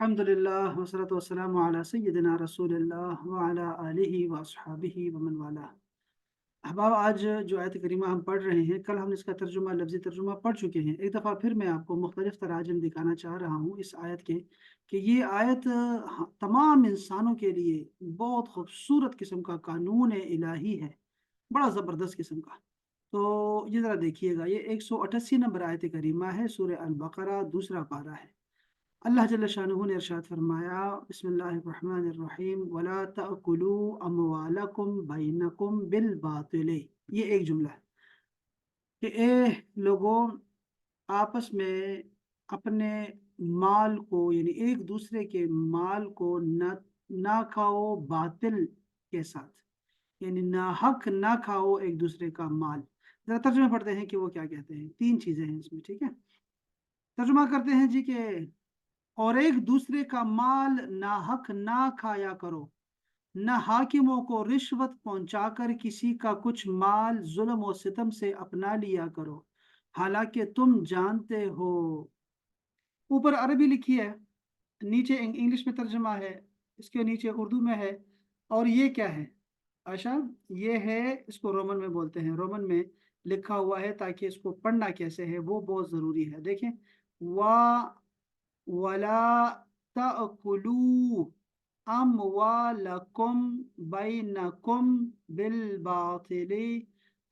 अल्हम्दुलिल्लाह वस्सलातु वस्सलामु अला सय्यिदिना रसूलिल्लाह व अला आलिहि व अस्हाबिहि व मन वाला। अहबाब, आज जो आयत करीमा हम पढ़ रहे हैं, कल हमने इसका तर्जुमा लफ्ज़ी तर्जुमा पढ़ चुके हैं। एक दफ़ा फिर मैं आपको मुख्तलिफ तराजिम दिखाना चाह रहा हूँ इस आयत के, कि ये आयत तमाम इंसानों के लिए बहुत खूबसूरत किस्म का कानून इलाही है, बड़ा ज़बरदस्त किस्म का। तो ये ज़रा देखिएगा, ये 188 नंबर आयत करीमा है, सूरह अल बकरा, दूसरा पारा है। अल्लाह जल्ल शानुहु ने इरशाद फरमाया, बिस्मिल्लाहिर्रहमानिर्रहीम, वला तअकुलू अमवालकुम बैनकुम बिल बातिल। ये एक जुमला है कि ए लोगों, आपस में अपने माल को यानी एक दूसरे के माल को ना खाओ बातिल के साथ, यानी ना हक ना खाओ एक दूसरे का माल। जरा तर्जुमा पढ़ते हैं कि वो क्या कहते हैं। तीन चीजें हैं इसमें, ठीक है। तर्जुमा करते हैं जी के, और एक दूसरे का माल नाहक ना खाया करो, न हाकिमों को रिश्वत पहुंचाकर किसी का कुछ माल जुल्म और सितम से अपना लिया करो, हालांकि तुम जानते हो। ऊपर अरबी लिखी है, नीचे इंग्लिश में तर्जमा है, इसके नीचे उर्दू में है। और ये क्या है? अच्छा, ये है, इसको रोमन में बोलते हैं, रोमन में लिखा हुआ है, ताकि इसको पढ़ना कैसे है वो बहुत जरूरी है। देखें, वा वला तअकुलू अमवालकुम बैनकुम बिल बातिली।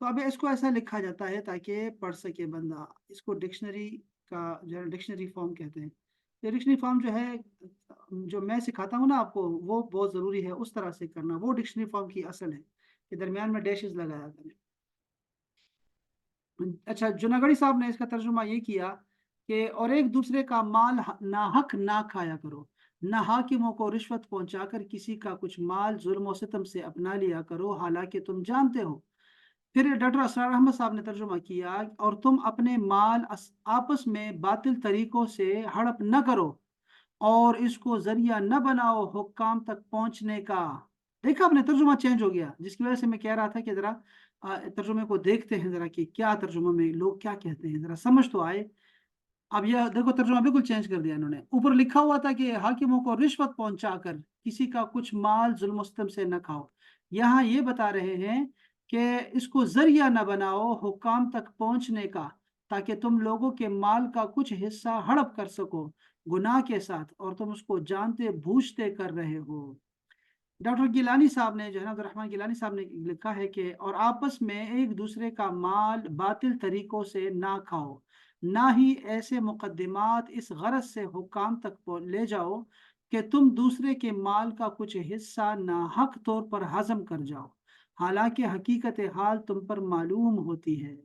तो अब इसको ऐसा लिखा जाता है ताकि पढ़ सके बंदा। इसको डिक्शनरी का जो डिक्शनरी फॉर्म कहते हैं। ये डिक्शनरी फॉर्म जो है, जो मैं सिखाता हूँ ना आपको, वो बहुत ज़रूरी है उस तरह से करना। वो डिक्शनरी फॉर्म की असल है कि दरमियान में डैशेस लगाया करें। अच्छा, जुनागढ़ी साहब ने इसका तर्जुमा ये किया कि और एक दूसरे का माल नाहक ना खाया करो, ना हाकिमों को रिश्वत पहुंचाकर किसी का कुछ माल जुल्म और सितम से अपना लिया करो, हालांकि तुम जानते हो। फिर डॉक्टर असरार अहमद साहब ने तर्जुमा किया, और तुम अपने माल आपस में बातिल तरीकों से हड़प न करो, और इसको जरिया न बनाओ हुक्काम तक पहुंचने का। देखा आपने, तर्जुमा चेंज हो गया, जिसकी वजह से मैं कह रहा था कि जरा तर्जुमे को देखते हैं जरा कि क्या तर्जुमा में लोग क्या कहते हैं, जरा समझ तो आए। अब यह देखो, तर्जुमा बिल्कुल चेंज कर दिया इन्होंने। ऊपर लिखा हुआ था कि हाकिमों को रिश्वत पहुंचाकर किसी का कुछ माल जुल्म सितम से न खाओ। यहाँ ये बता रहे हैं कि इसको जरिया न बनाओ हुक्काम तक पहुंचने का, ताकि तुम लोगों के माल का कुछ हिस्सा हड़प कर सको गुनाह के साथ, और तुम उसको जानते बूझते कर रहे हो। डॉक्टर गिलानी साहब ने, जो है ना, अब्दुर्रहमान गिलानी साहब ने लिखा है कि और आपस में एक दूसरे का माल बातिल तरीकों से ना खाओ, ना ही ऐसे मुकदमात इस गरज से हुक्काम तक ले जाओ कि तुम दूसरे के माल का कुछ हिस्सा नाहक तौर पर हजम कर जाओ, हालांकि हकीकत हाल तुम पर मालूम होती है।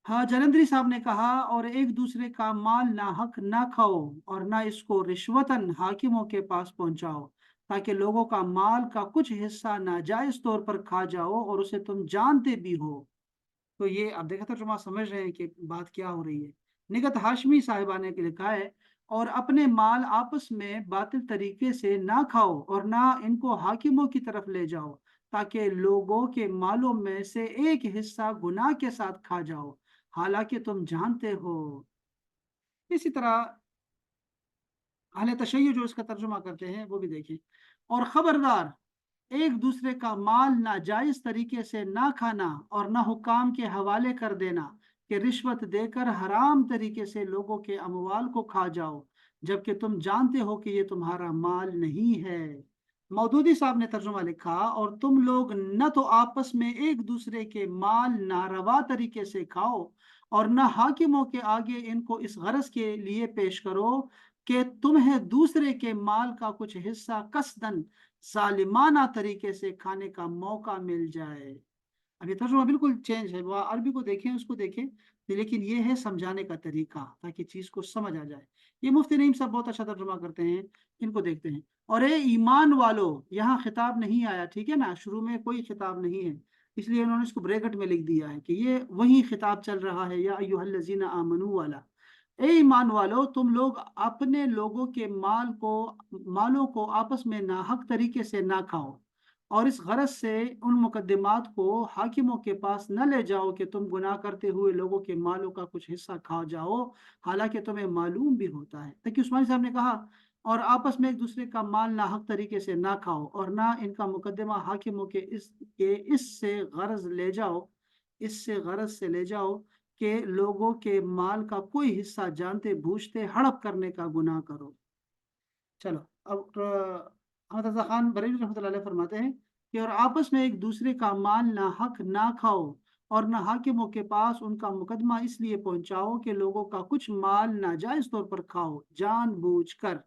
हाँ, जलंधरी साहब ने कहा, और एक दूसरे का माल नाहक ना खाओ, और ना इसको रिश्वतन हाकिमों के पास पहुंचाओ, ताकि लोगों का माल का कुछ हिस्सा नाजायज तौर पर खा जाओ, और उसे तुम जानते भी हो। तो ये आप देखा, तर्जुमा समझ रहे हैं कि बात क्या हो रही है। निगत हाशमी साहिबा ने लिखा है, और अपने माल आपस में बातिल तरीके से ना खाओ, और ना इनको हाकिमों की तरफ ले जाओ, ताकि लोगों के मालों में से एक हिस्सा गुनाह के साथ खा जाओ, हालांकि तुम जानते हो। इसी तरह अहले तशय्युअ जो इसका तर्जुमा करते हैं वो भी देखिए, और खबरदार, एक दूसरे का माल नाजायज तरीके से ना खाना, और ना हुकाम के हवाले कर देना कि रिश्वत देकर हराम तरीके से लोगों के अमवाल को खा जाओ, जबकि तुम जानते हो कि ये तुम्हारा माल नहीं है। मौदूदी साहब ने तर्जुमा लिखा, और तुम लोग न तो आपस में एक दूसरे के माल नारवा तरीके से खाओ, और न हाकिमों के आगे इनको इस गरज के लिए पेश करो कि तुम्हें दूसरे के माल का कुछ हिस्सा कसदन जालिमाना तरीके से खाने का मौका मिल जाए। अब ये तर्जुमा बिल्कुल चेंज है, वह अरबी को देखें, उसको देखें, लेकिन ये है समझाने का तरीका, ताकि चीज को समझ आ जाए। ये मुफ्ती नईम साहब बहुत अच्छा तर्जुमा करते हैं, इनको देखते हैं। और ए ईमान वालों, यहाँ खिताब नहीं आया, ठीक है ना, शुरू में कोई खिताब नहीं है, इसलिए उन्होंने इसको ब्रैकेट में लिख दिया है कि ये वही खिताब चल रहा है, या अय्युहल्लज़ीना आमनू वाला। ए ईमान वालो, तुम लोग अपने लोगों के मालों को आपस में नाहक तरीके से ना खाओ, اور اس غرض سے ان مقدمات کو حاکموں کے پاس نہ لے جاؤ کہ تم گناہ کرتے ہوئے لوگوں کے مالوں کا کچھ حصہ کھا جاؤ، حالانکہ تمہیں معلوم بھی ہوتا ہے۔ تاکہ عثمانی صاحب نے کہا اور آپس میں ایک دوسرے کا مال ناحق طریقے سے نہ کھاؤ اور نہ ان کا مقدمہ حاکموں کے اس سے غرض لے جاؤ، اس سے غرض سے لے جاؤ کہ لوگوں کے مال کا کوئی حصہ جانتے بوجھتے ہڑپ کرنے کا گناہ کرو۔ چلو اب احمد رضا خان بریلوی رحمۃ اللہ علیہ فرماتے ہیں کہ اور آپس میں ایک دوسرے کا مال ناحق نہ کھاؤ اور نہ حاکموں کے پاس ان کا مقدمہ اس لیے پہنچاؤ کہ لوگوں کا کچھ مال ناجائز طور پر کھاؤ جان بوجھ کر۔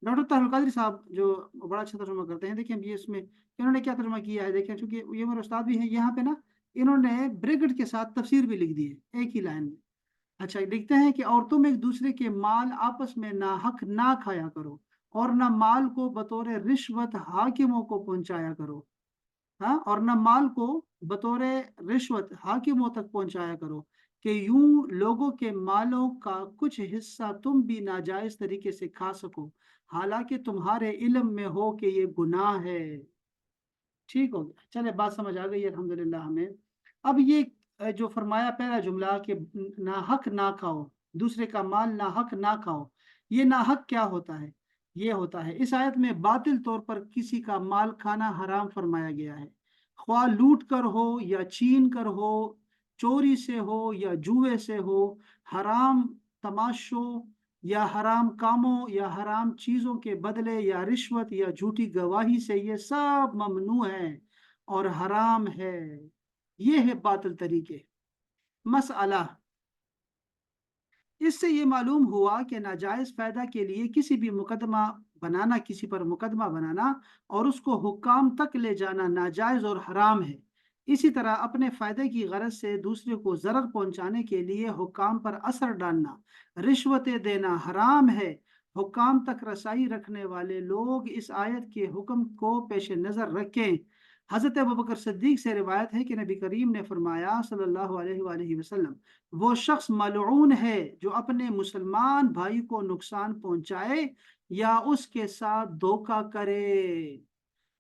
ڈاکٹر طاہر القادری صاحب جو بڑا اچھا ترجمہ کرتے ہیں، دیکھیں یہ اس میں انہوں نے کیا ترجمہ کیا ہے، دیکھیں چونکہ یہ میرے استاد بھی ہیں یہاں پہ نا، انہوں نے بریکٹ کے ساتھ تفسیر بھی لکھ دی ہے ایک ہی لائن میں۔ اچھا لکھتے ہیں کہ اور تم ایک دوسرے کے مال آپس میں ناحق نہ کھایا کرو اور نہ مال کو بطور رشوت حاکموں کو پہنچایا کرو، ہاں، اور نہ مال کو بطور رشوت حاکموں تک پہنچایا کرو کہ یوں لوگوں کے مالوں کا کچھ حصہ تم بھی ناجائز طریقے سے کھا سکو، حالانکہ تمہارے علم میں ہو کہ یہ گناہ ہے۔ ٹھیک ہو گیا، چلے بات سمجھ آ گئی الحمدللہ ہمیں۔ اب یہ جو فرمایا پہلا جملہ کہ ناحق نہ کھاؤ، دوسرے کا مال ناحق نہ کھاؤ، یہ ناحق کیا ہوتا ہے؟ یہ ہوتا ہے اس آیت میں باطل طور پر کسی کا مال کھانا حرام فرمایا گیا ہے، خواہ لوٹ کر ہو یا چھین کر ہو، چوری سے ہو یا جوئے سے ہو، حرام تماشوں یا حرام کاموں یا حرام چیزوں کے بدلے یا رشوت یا جھوٹی گواہی سے، یہ سب ممنوع ہے اور حرام ہے۔ یہ ہے باطل طریقے۔ مسئلہ، اس سے یہ معلوم ہوا کہ ناجائز فائدہ کے لیے کسی بھی مقدمہ بنانا، کسی پر مقدمہ بنانا اور اس کو حکام تک لے جانا ناجائز اور حرام ہے۔ اسی طرح اپنے فائدے کی غرض سے دوسرے کو ضرر پہنچانے کے لیے حکام پر اثر ڈالنا، رشوتیں دینا حرام ہے۔ حکام تک رسائی رکھنے والے لوگ اس آیت کے حکم کو پیش نظر رکھیں۔ حضرت ابوبکر صدیق سے روایت ہے کہ نبی کریم نے فرمایا صلی اللہ علیہ وآلہ وسلم، وہ شخص ملعون ہے جو اپنے مسلمان بھائی کو نقصان پہنچائے یا اس کے ساتھ دھوکہ کرے۔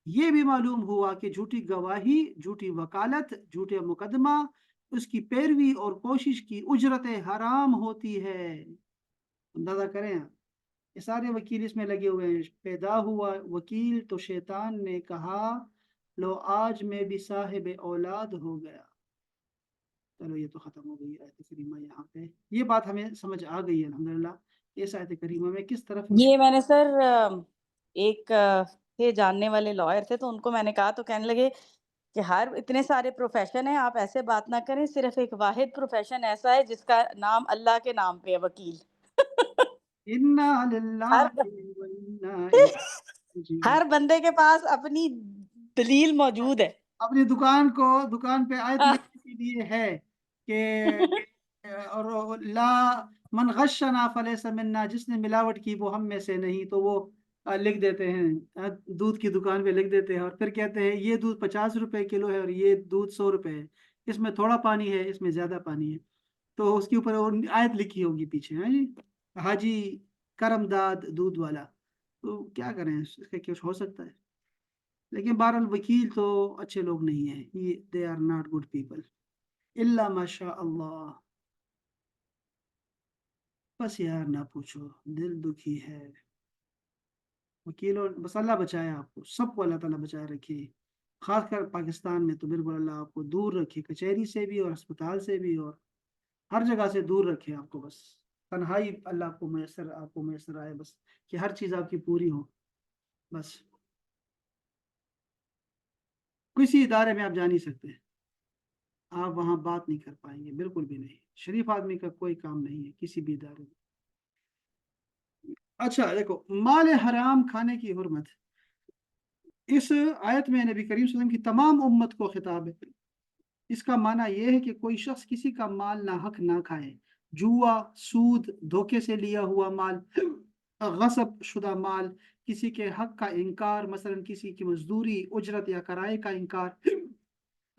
یہ بھی معلوم ہوا کہ جھوٹی گواہی، جھوٹی وکالت، جھوٹے مقدمہ، اس کی پیروی اور کوشش کی اجرتیں حرام ہوتی ہے۔ اندازہ کریں آپ، یہ سارے وکیل اس میں لگے ہوئے ہیں۔ پیدا ہوا وکیل تو شیطان نے کہا لو آج میں بھی صاحب اولاد ہو گیا۔ چلو یہ تو ختم ہو گئی آیت کریمہ یہاں پہ، یہ بات ہمیں سمجھ آ گئی ہے الحمدللہ اس آیت کریمہ میں کس طرف یہ میں نے سر ایک تھے جاننے والے لائر تھے، تو ان کو میں نے کہا تو کہنے لگے کہ ہر اتنے سارے پروفیشن ہیں، آپ ایسے بات نہ کریں، صرف ایک واحد پروفیشن ایسا ہے جس کا نام اللہ کے نام پہ ہے، وکیل۔ انا للہ ہر وانا الیہ راجعون۔ ہر بندے کے پاس اپنی دلیل موجود ہے۔ اپنی دکان پہ آیت لکھنے کے لیے ہے کہ اور لا من غشنا فلیس منا، جس نے ملاوٹ کی وہ ہم میں سے نہیں، تو وہ لکھ دیتے ہیں، دودھ کی دکان پہ لکھ دیتے ہیں اور پھر کہتے ہیں یہ دودھ 50 روپے کلو ہے اور یہ دودھ 100 روپے ہے، اس میں تھوڑا پانی ہے اس میں زیادہ پانی ہے، تو اس کے اوپر آیت لکھی ہوگی پیچھے، ہاں جی، حاجی کرم داد دودھ والا، تو کیا کریں اس کا کچھ ہو سکتا ہے۔ لیکن بہرحال وکیل تو اچھے لوگ نہیں ہیں، they are not good people الا ماشاء اللہ۔ بس یار نہ پوچھو، دل دکھی ہے۔ وکیلوں بس اللہ بچائے آپ کو، سب کو اللہ تعالیٰ بچائے رکھے، خاص کر پاکستان میں تو بالکل اللہ آپ کو دور رکھے، کچہری سے بھی اور اسپتال سے بھی اور ہر جگہ سے دور رکھے آپ کو، بس تنہائی اللہ آپ کو میسر آئے، بس کہ ہر چیز آپ کی پوری ہو۔ بس کسی ادارے میں آپ جا نہیں سکتے، آپ وہاں بات نہیں کر پائیں گے، بالکل بھی نہیں، شریف آدمی کا کوئی کام نہیں ہے کسی بھی ادارے میں۔ اچھا دیکھو، مال حرام کھانے کی حرمت، اس آیت میں نبی کریم صلی اللہ علیہ وسلم کی تمام امت کو خطاب ہے۔ اس کا معنی یہ ہے کہ کوئی شخص کسی کا مال ناحق نہ کھائے، جوا، سود، دھوکے سے لیا ہوا مال، غصب شدہ مال، کسی کے حق کا انکار، مثلا کسی کی مزدوری، اجرت یا کرائے کا انکار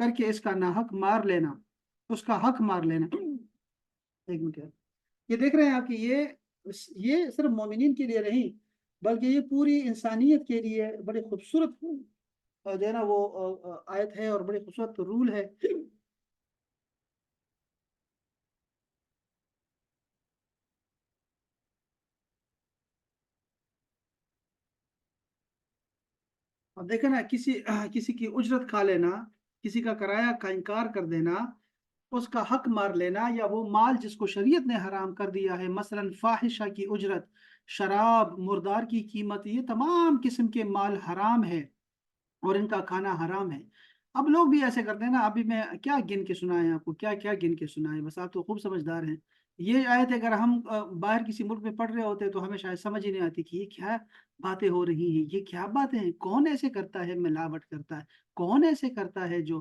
کر کے اس کا ناحق مار لینا، اس کا حق مار لینا۔ ایک منٹ، یہ دیکھ رہے ہیں آپ کہ یہ صرف مومنین کے لیے نہیں بلکہ یہ پوری انسانیت کے لیے بڑے خوبصورت जो है ना वो आयत है और बड़ी खूबसूरत रूल है। अब देखे ना, किसी की उजरत खा लेना, किसी का किराया का इनकार कर देना, उसका हक मार लेना, या वो माल जिसको शरीयत ने हराम कर दिया है, मसलन फाहिशा की उजरत, शराब, मुर्दार की कीमत, ये तमाम किस्म के माल हराम है और इनका खाना हराम है। अब लोग भी ऐसे करते हैं ना, अभी मैं क्या गिन के सुनाएं आपको, क्या क्या गिन के सुनाएं, बस आप तो खूब समझदार हैं। ये आयत अगर हम बाहर किसी मुल्क में पढ़ रहे होते तो हमें शायद समझ ही नहीं आती कि ये क्या बातें हो रही हैं, ये क्या बातें हैं, कौन ऐसे करता है, मिलावट करता है, कौन ऐसे करता है जो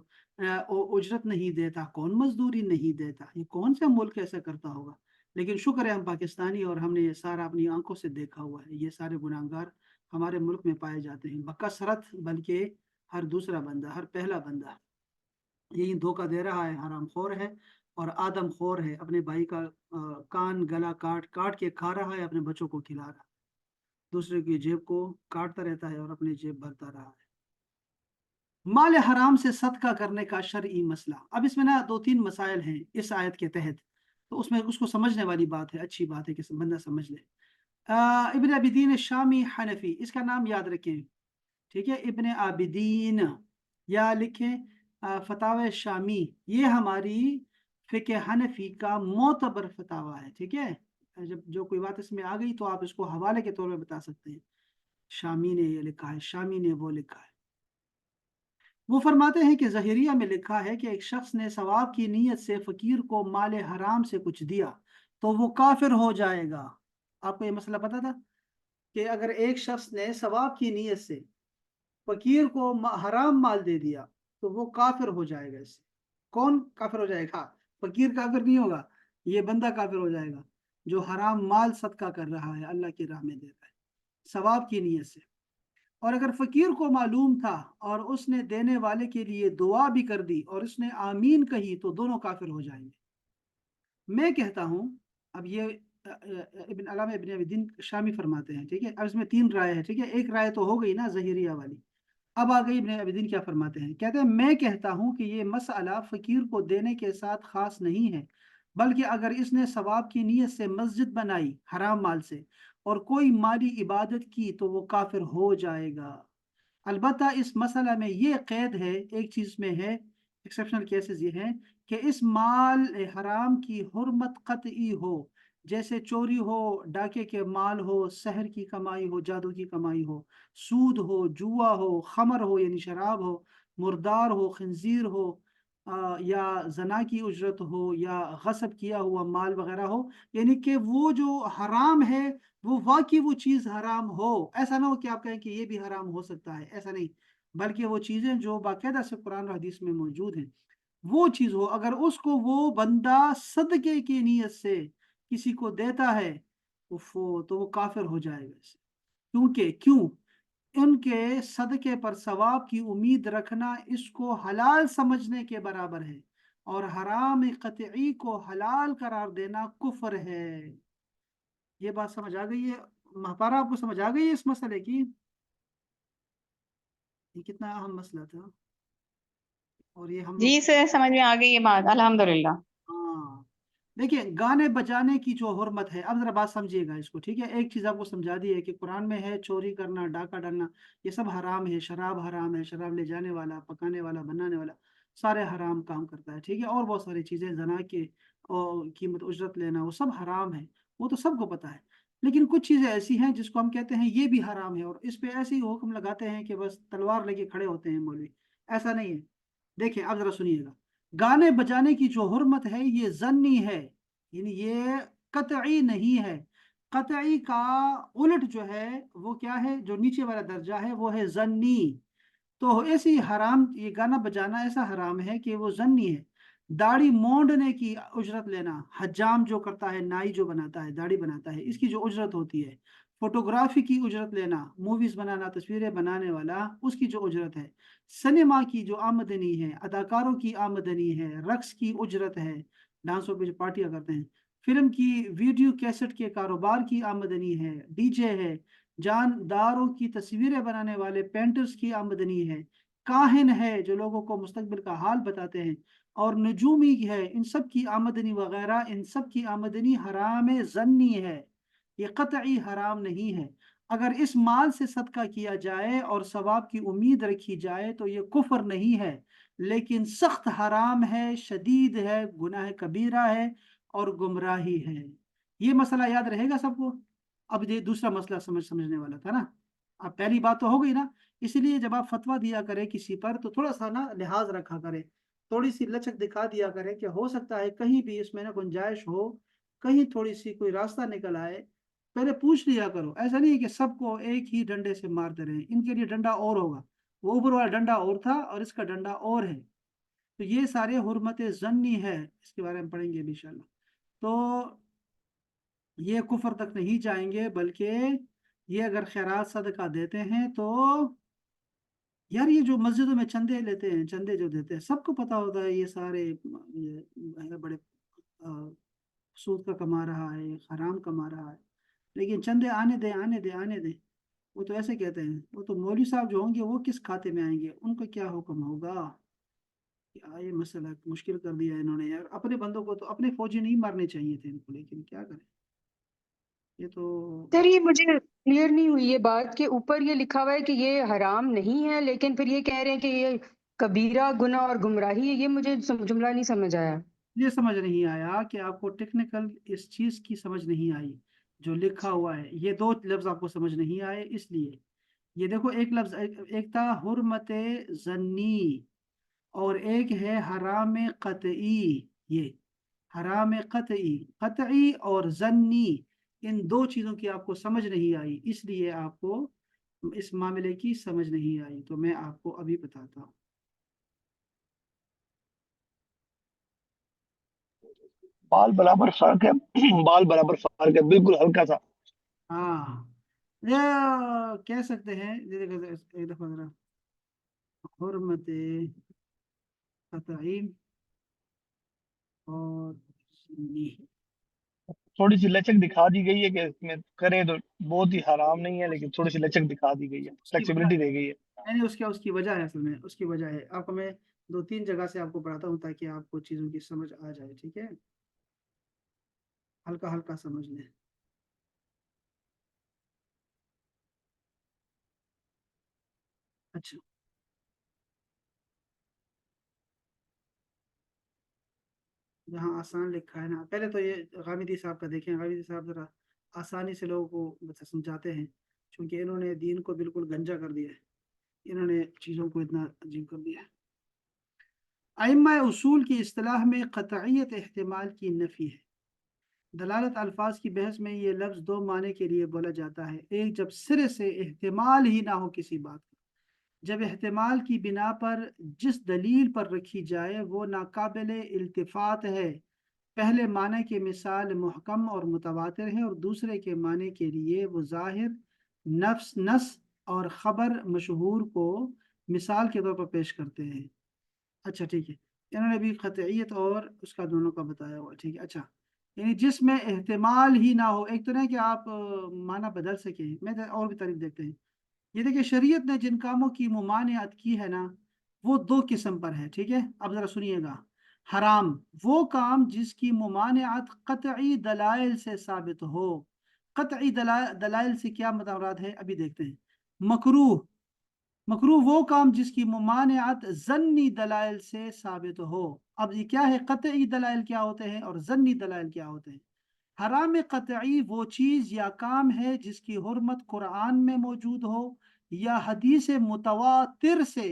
उजरत नहीं देता, कौन मजदूरी नहीं देता, ये कौन सा मुल्क ऐसा करता होगा। लेकिन शुक्र है हम पाकिस्तानी और हमने ये सारा अपनी आंखों से देखा हुआ है, ये सारे गुनाहगार हमारे मुल्क में पाए जाते हैं बकसरत, बल्कि हर दूसरा बंदा, हर पहला बंदा यही धोखा दे रहा है, हराम खोर है और आदम खोर है, अपने भाई का कान गला काट काट के खा रहा है, अपने बच्चों को खिला रहा है, दूसरे की जेब को काटता रहता है और अपनी जेब भरता रहा है। माल हराम से सदका करने का शरई मसला, अब इसमें ना दो तीन मसाइल हैं इस आयत के तहत, तो उसमें उसको समझने वाली बात है, अच्छी बात है कि बंदा समझ ले। इब्न अबीदीन शामी हनफी, इसका नाम याद रखें, ठीक है, इब्न आबिदीन, या लिखें फतावा शामी, ये हमारी फिके हनफी का मोतबर फतावा है, ठीक है। जब जो कोई बात इसमें आ गई तो आप इसको हवाले के तौर पे बता सकते हैं, शामी ने ये लिखा है, शामी ने वो लिखा है। वो फरमाते हैं कि ज़हिरिया में लिखा है कि एक शख्स ने सवाब की नीयत से फकीर को माल हराम से कुछ दिया तो वो काफिर हो जाएगा। आपको ये मसला पता था कि अगर एक शख्स ने सवाब की नीयत से फकीर को हराम माल दे दिया तो वो काफिर हो जाएगा। इससे कौन काफिर हो जाएगा? फकीर काफिर नहीं होगा, ये बंदा काफिर हो जाएगा जो हराम माल सदका कर रहा है, अल्लाह की राह में दे रहा है सवाब की नीयत से। और अगर फकीर को मालूम था और उसने देने वाले के लिए दुआ भी कर दी और उसने आमीन कही तो दोनों काफिर हो जाएंगे। मैं कहता हूं, अब ये इब्न अलामा इब्न अबी दिन शामी फरमाते हैं, ठीक है। अब इसमें तीन राय है, ठीक है, एक राय तो हो गई ना ज़हिरिया वाली, अब आ गई इब्न अबी दिन क्या फरमाते हैं, कहते हैं मैं कहता हूं कि ये मसला फकीर को देने के साथ खास नहीं है, बल्कि अगर इसने सवाब की नीयत से मस्जिद बनाई हराम माल से और कोई माली इबादत की तो वो काफिर हो जाएगा। अलबत्ता इस मसला में ये कैद है, एक चीज में है, एक्सेप्शनल केसेस ये हैं कि इस माल हराम की हुर्मत कतई हो, जैसे चोरी हो, डाके के माल हो, शहर की कमाई हो, जादू की कमाई हो, सूद हो, जुआ हो, खमर हो यानी शराब हो, मुर्दार हो, खंजीर हो, या जना की उजरत हो, या गसब किया हुआ माल वगैरह हो, यानी कि वो जो हराम है वो वाकई वो चीज हराम हो। ऐसा ना हो कि आप कहें कि ये भी हराम हो सकता है, ऐसा नहीं, बल्कि वो चीजें जो बाकायदा से कुरान और हदीस में मौजूद हैं वो चीज हो, अगर उसको वो बंदा सदके की नीयत से किसी को देता है उफो तो वो काफिर हो जाएगा इससे। क्यों? उनके सदके पर सवाब की उम्मीद रखना इसको हलाल समझने के बराबर है और हराम कतई को हलाल करार देना कुफ्र है। ये बात समझ आ गई है? महापारा आपको समझ आ गई है इस मसले की? ये कितना अहम मसला था और ये हम जी लोग। सर, समझ में आ गई ये बात, अल्हम्दुलिल्लाह। हाँ, देखिए गाने बजाने की जो हुर्मत है, अब जरा बात समझिएगा इसको, ठीक है। एक चीज आपको समझा दी है कि कुरान में है चोरी करना, डाका डालना, ये सब हराम है, शराब हराम है, शराब ले जाने वाला, पकाने वाला, बनाने वाला सारे हराम काम करता है, ठीक है। और बहुत सारी चीजें, जना के और कीमत उजरत लेना, वो सब हराम है, वो तो सबको पता है। लेकिन कुछ चीजें ऐसी हैं जिसको हम कहते हैं ये भी हराम है और इस पे ऐसे ही हुक्म लगाते हैं कि बस तलवार लेके खड़े होते हैं मौलवी। ऐसा नहीं है। देखिए अब जरा सुनिएगा, गाने बजाने की जो हुर्मत है ये जन्नी है, यानी ये कतई नहीं है। कतई का उलट जो है वो क्या है, जो नीचे वाला दर्जा है वो है जन्नी। तो ऐसी हराम, ये गाना बजाना ऐसा हराम है कि वो जन्नी है। दाढ़ी मोंडने की उजरत लेना, हजाम जो करता है, नाई जो बनाता है, दाढ़ी बनाता है, इसकी जो उजरत होती है। फोटोग्राफी की उजरत लेना, मूवीज बनाना, तस्वीरें बनाने वाला, उसकी जो उजरत है। सिनेमा की जो आमदनी है, अदाकारों की आमदनी है, रक्स की उजरत है, डांसों पे जो पार्टियां करते हैं, फिल्म की वीडियो कैसेट के कारोबार की आमदनी है, डीजे है, जानदारों की तस्वीरें बनाने वाले पेंटर्स की आमदनी है, काहिन है जो लोगों को मुस्तकबिल का हाल बताते हैं, और नजूमी है, इन सब की आमदनी वगैरह, इन सब की आमदनी हराम ज़न्नी है, ये कतई हराम नहीं है। अगर इस माल से सदका किया जाए और सवाब की उम्मीद रखी जाए तो ये कुफ्र नहीं है, लेकिन सख्त हराम है, शदीद है, गुनाह कबीरा है और गुमराही है। ये मसला याद रहेगा सबको। अब ये दूसरा मसला समझने वाला था ना। अब पहली बात तो हो गई ना। इसलिए जब आप फतवा दिया करें किसी पर तो थोड़ा सा ना लिहाज रखा करें, थोड़ी सी लचक दिखा दिया करें कि हो सकता है कहीं भी इसमें ना गुंजाइश हो, कहीं थोड़ी सी कोई रास्ता निकल आए। पहले पूछ लिया करो, ऐसा नहीं है कि सबको एक ही डंडे से मारते रहे। इनके लिए डंडा और होगा, वो ऊपर वाला डंडा और था और इसका डंडा और है। तो ये सारे हुर्मत ज़न्नी है, इसके बारे में पढ़ेंगे इंशाल्लाह। तो ये कुफर तक नहीं जाएंगे, बल्कि ये अगर खैरात सदका देते हैं तो, यार ये जो मस्जिदों में चंदे लेते हैं, चंदे जो देते हैं, सबको पता होता है ये सारे ये बड़े सूद का कमा रहा है, ये हराम कमा रहा है, लेकिन चंदे आने दे आने दे आने दे। वो तो ऐसे कहते हैं, वो तो मौलवी साहब जो होंगे वो किस खाते में आएंगे, उनका क्या हुक्म होगा। क्या ये मसला मुश्किल कर दिया इन्होंने यार। अपने बंदों को तो, अपने फौजी नहीं मारने चाहिए थे इनको, लेकिन क्या करें, ये तो। सर ये मुझे क्लियर नहीं हुई ये बात के ऊपर ये लिखा हुआ है कि ये हराम नहीं है, लेकिन फिर ये कह रहे हैं कि ये कबीरा गुनाह और गुमराही है। ये मुझे जुमला नहीं समझ आया। ये समझ नहीं आया कि आपको टेक्निकल इस चीज की समझ नहीं आई जो लिखा हुआ है। ये दो लफ्ज आपको समझ नहीं आए, इसलिए ये देखो, एक लफ्ज एक था हुर्मत जन्नी, और एक है हराम कतई। ये हराम कतई, कतई और जन्नी, इन दो चीजों की आपको समझ नहीं आई, इसलिए आपको इस मामले की समझ नहीं आई। तो मैं आपको अभी बताता हूँ। बाल बराबर फर्क है। बाल बराबर फर्क है, बिल्कुल हल्का सा। हाँ, ये कह सकते हैं, ये देखो, एक दफा जरा, हुर्मत कतई और जन्नी। थोड़ी सी लचक दिखा दी गई है कि इसमें करे तो बहुत ही हराम नहीं है, लेकिन थोड़ी सी लचक दिखा दी गई है, उसकी वजह फ्लेक्सिबिलिटी है, दी गई है। नहीं नहीं, उसकी वजह है, असल में उसकी वजह है। आपको मैं दो तीन जगह से आपको पढ़ाता हूँ ताकि आपको चीज़ों की समझ आ जाए, ठीक है। हल्का हल्का समझ लें। अच्छा, यहाँ आसान लिखा है ना, पहले तो ये गामिदी साहब का देखें। गामिदी साहब जरा आसानी से लोगों को समझाते हैं, क्योंकि इन्होंने दीन को बिल्कुल गंजा कर दिया है, इन्होंने चीज़ों को इतना अजीब कर दिया है। अइम्मा उसूल की इस्तिलाह में कतइयत एहतिमाल की नफ़ी है। दलालत अल्फाज की बहस में ये लफ्ज़ दो माने के लिए बोला जाता है। एक, जब सिरे से एहतिमाल ही ना हो किसी बात का, जब एहतिमाल की बिना पर जिस दलील पर रखी जाए वो नाकाबिल इल्तिफात है। पहले माने की मिसाल मुहकम और मुतवातिर है, और दूसरे के माने के लिए वो ज़ाहिर, नफ्स, नस और ख़बर मशहूर को मिसाल के तौर पर पेश करते हैं। अच्छा ठीक है, इन्होंने भी कतइयत और उसका दोनों का बताया हुआ, ठीक है। अच्छा, यानी जिसमें एहतिमाल ही ना हो, एक तो नहीं कि आप माना बदल सके। मैं और भी तारीफ देखते हैं। ये देखिए, शरीयत ने जिन कामों की मुमानियत की है ना, वो दो किस्म पर है, ठीक है। अब जरा सुनिएगा। हराम वो काम जिसकी मुमानियत कतई दलाइल से साबित हो। कतई दलाइल से क्या मुराद है, अभी देखते हैं। मकरूह, मकरूह वो काम जिसकी मुमानियत जन्नी दलाइल से साबित हो। अब ये क्या है, कतई दलाइल क्या होते हैं और जन्नी दलाइल क्या होते हैं। हराम कतई वो चीज़ या काम है जिसकी हुर्मत कुरान में मौजूद हो या हदीस मुतवातिर से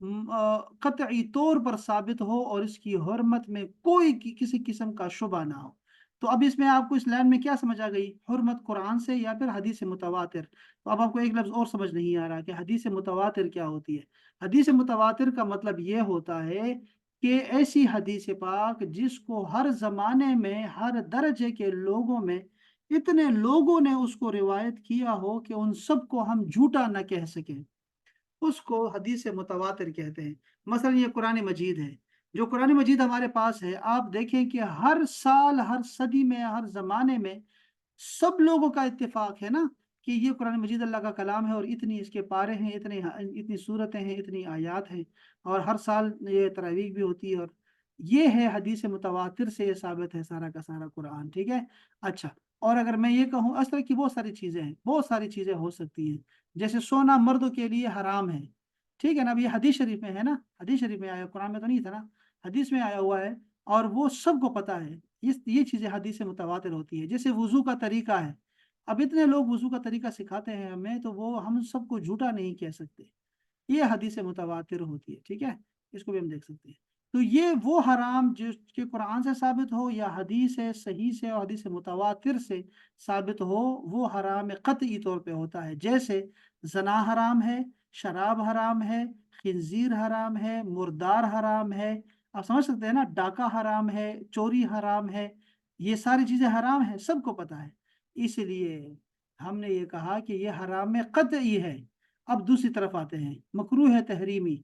कतई तौर पर साबित हो, और इसकी हुर्मत में कोई किसी किस्म का शुबा ना हो। तो अब इसमें आपको इस लाइन में क्या समझ आ गई, हुर्मत कुरान से या फिर हदीस मुतवातिर। तो अब आपको एक लफ्ज़ और समझ नहीं आ रहा कि हदीस मुतवातिर क्या होती है। हदीस मुतवातिर का मतलब ये होता है कि ऐसी हदीस पाक जिसको हर जमाने में हर दर्जे के लोगों में इतने लोगों ने उसको रिवायत किया हो कि उन सबको हम झूठा न कह सकें, उसको हदीस मुतवातिर कहते हैं। मसलन ये कुरान मजीद है, जो कुरान मजीद हमारे पास है, आप देखें कि हर साल, हर सदी में, हर जमाने में सब लोगों का इत्तेफाक है ना کہ یہ قرآن مجید اللہ کا کلام ہے اور اتنی اس کے پارے ہیں، اتنی صورتیں ہیں، اتنی آیات ہیں، اور ہر سال یہ تراویح بھی ہوتی ہے، اور یہ ہے حدیث متواتر سے یہ ثابت ہے سارا کا سارا قرآن، ٹھیک ہے۔ اچھا، اور اگر میں یہ کہوں، اس طرح کی بہت ساری چیزیں ہیں، بہت ساری چیزیں ہو سکتی ہیں، جیسے سونا مردوں کے لیے حرام ہے، ٹھیک ہے نا، اب یہ حدیث شریف میں ہے نا، حدیث شریف میں آیا، قرآن میں تو نہیں تھا نا، حدیث میں آیا ہوا ہے، اور وہ سب کو پتہ ہے، یہ چیزیں حدیث متواتر ہوتی ہے۔ جیسے وضو کا طریقہ ہے، اب اتنے لوگ وضو کا طریقہ سکھاتے ہیں ہمیں، تو وہ ہم سب کو جھوٹا نہیں کہہ سکتے، یہ حدیث متواتر ہوتی ہے، ٹھیک ہے، اس کو بھی ہم دیکھ سکتے ہیں۔ تو یہ وہ حرام جس کے قرآن سے ثابت ہو یا حدیث صحیح سے اور حدیث متواتر سے ثابت ہو، وہ حرام قطعی طور پہ ہوتا ہے، جیسے زنا حرام ہے، شراب حرام ہے، خنزیر حرام ہے، مردار حرام ہے، آپ سمجھ سکتے ہیں نا، ڈاکہ حرام ہے، چوری حرام ہے، یہ ساری چیزیں حرام ہیں، سب کو پتہ ہے، اس لیے ہم نے یہ کہا کہ یہ حرام قطعی ہے۔ اب دوسری طرف آتے ہیں، مکروہ تحریمی،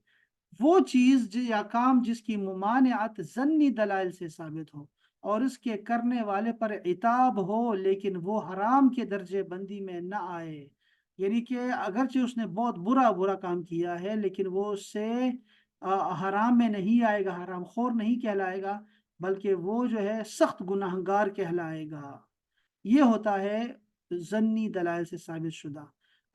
وہ چیز یا کام جس کی ممانعت ظنی دلائل سے ثابت ہو اور اس کے کرنے والے پر عتاب ہو، لیکن وہ حرام کے درجے بندی میں نہ آئے، یعنی کہ اگرچہ اس نے بہت برا کام کیا ہے، لیکن وہ اس سے حرام میں نہیں آئے گا، حرام خور نہیں کہلائے گا، بلکہ وہ جو ہے سخت گناہگار کہلائے گا، یہ ہوتا ہے ظنی دلائل سے ثابت شدہ۔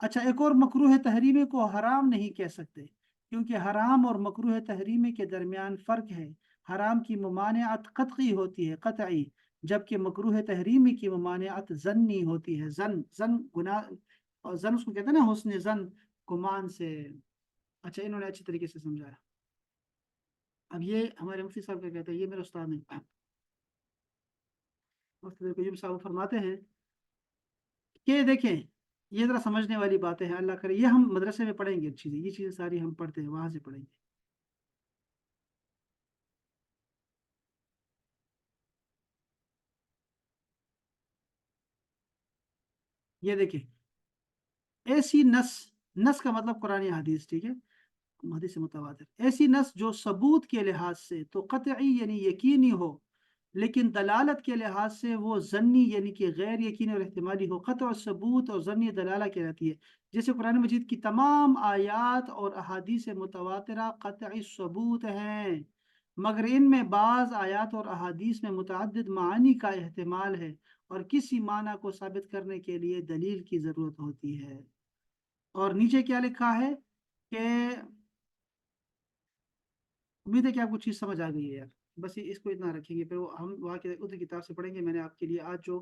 اچھا، ایک اور مکروہ تحریمی کو حرام نہیں کہہ سکتے، کیونکہ حرام اور مکروہ تحریمی کے درمیان فرق ہے، حرام کی ممانعت قطعی ہوتی ہے، قطعی، جبکہ مکروہ تحریمی کی ممانعت ظنی ہوتی ہے، زن گناہ، اور زن اس کو کہتے ہیں نا، حسن زن، گمان سے۔ اچھا، انہوں نے اچھی طریقے سے سمجھایا۔ اب یہ ہمارے مفتی صاحب کیا کہتے ہیں، یہ میرے استاد نے، مفتی قیوم صاحب فرماتے ہیں کہ دیکھیں، یہ ذرا سمجھنے والی باتیں ہیں، اللہ کرے یہ ہم مدرسے میں پڑھیں گے، چیزیں یہ چیزیں ساری ہم پڑھتے ہیں، وہاں سے پڑھیں گے۔ یہ دیکھیں، ایسی نس کا مطلب قرآن حدیث، ٹھیک ہے، حدیث متواتر، ایسی نس جو ثبوت کے لحاظ سے تو قطعی یعنی یقینی ہو، لیکن دلالت کے لحاظ سے وہ ظنی یعنی کہ غیر یقینی اور احتمالی ہو۔ قطع ثبوت اور ظنی دلالہ کہلاتی ہے، جیسے قرآن مجید کی تمام آیات اور احادیث متواترہ قطعی ثبوت ہیں، مگر ان میں بعض آیات اور احادیث میں متعدد معانی کا احتمال ہے، اور کسی معنی کو ثابت کرنے کے لیے دلیل کی ضرورت ہوتی ہے۔ اور نیچے کیا لکھا ہے کہ امید ہے کہ آپ کو چیز سمجھ آ گئی ہے یار، بس اس کو اتنا رکھیں گے، پھر ہم وہاں کے ادھر کتاب سے پڑھیں گے۔ میں نے آپ کے لیے آج جو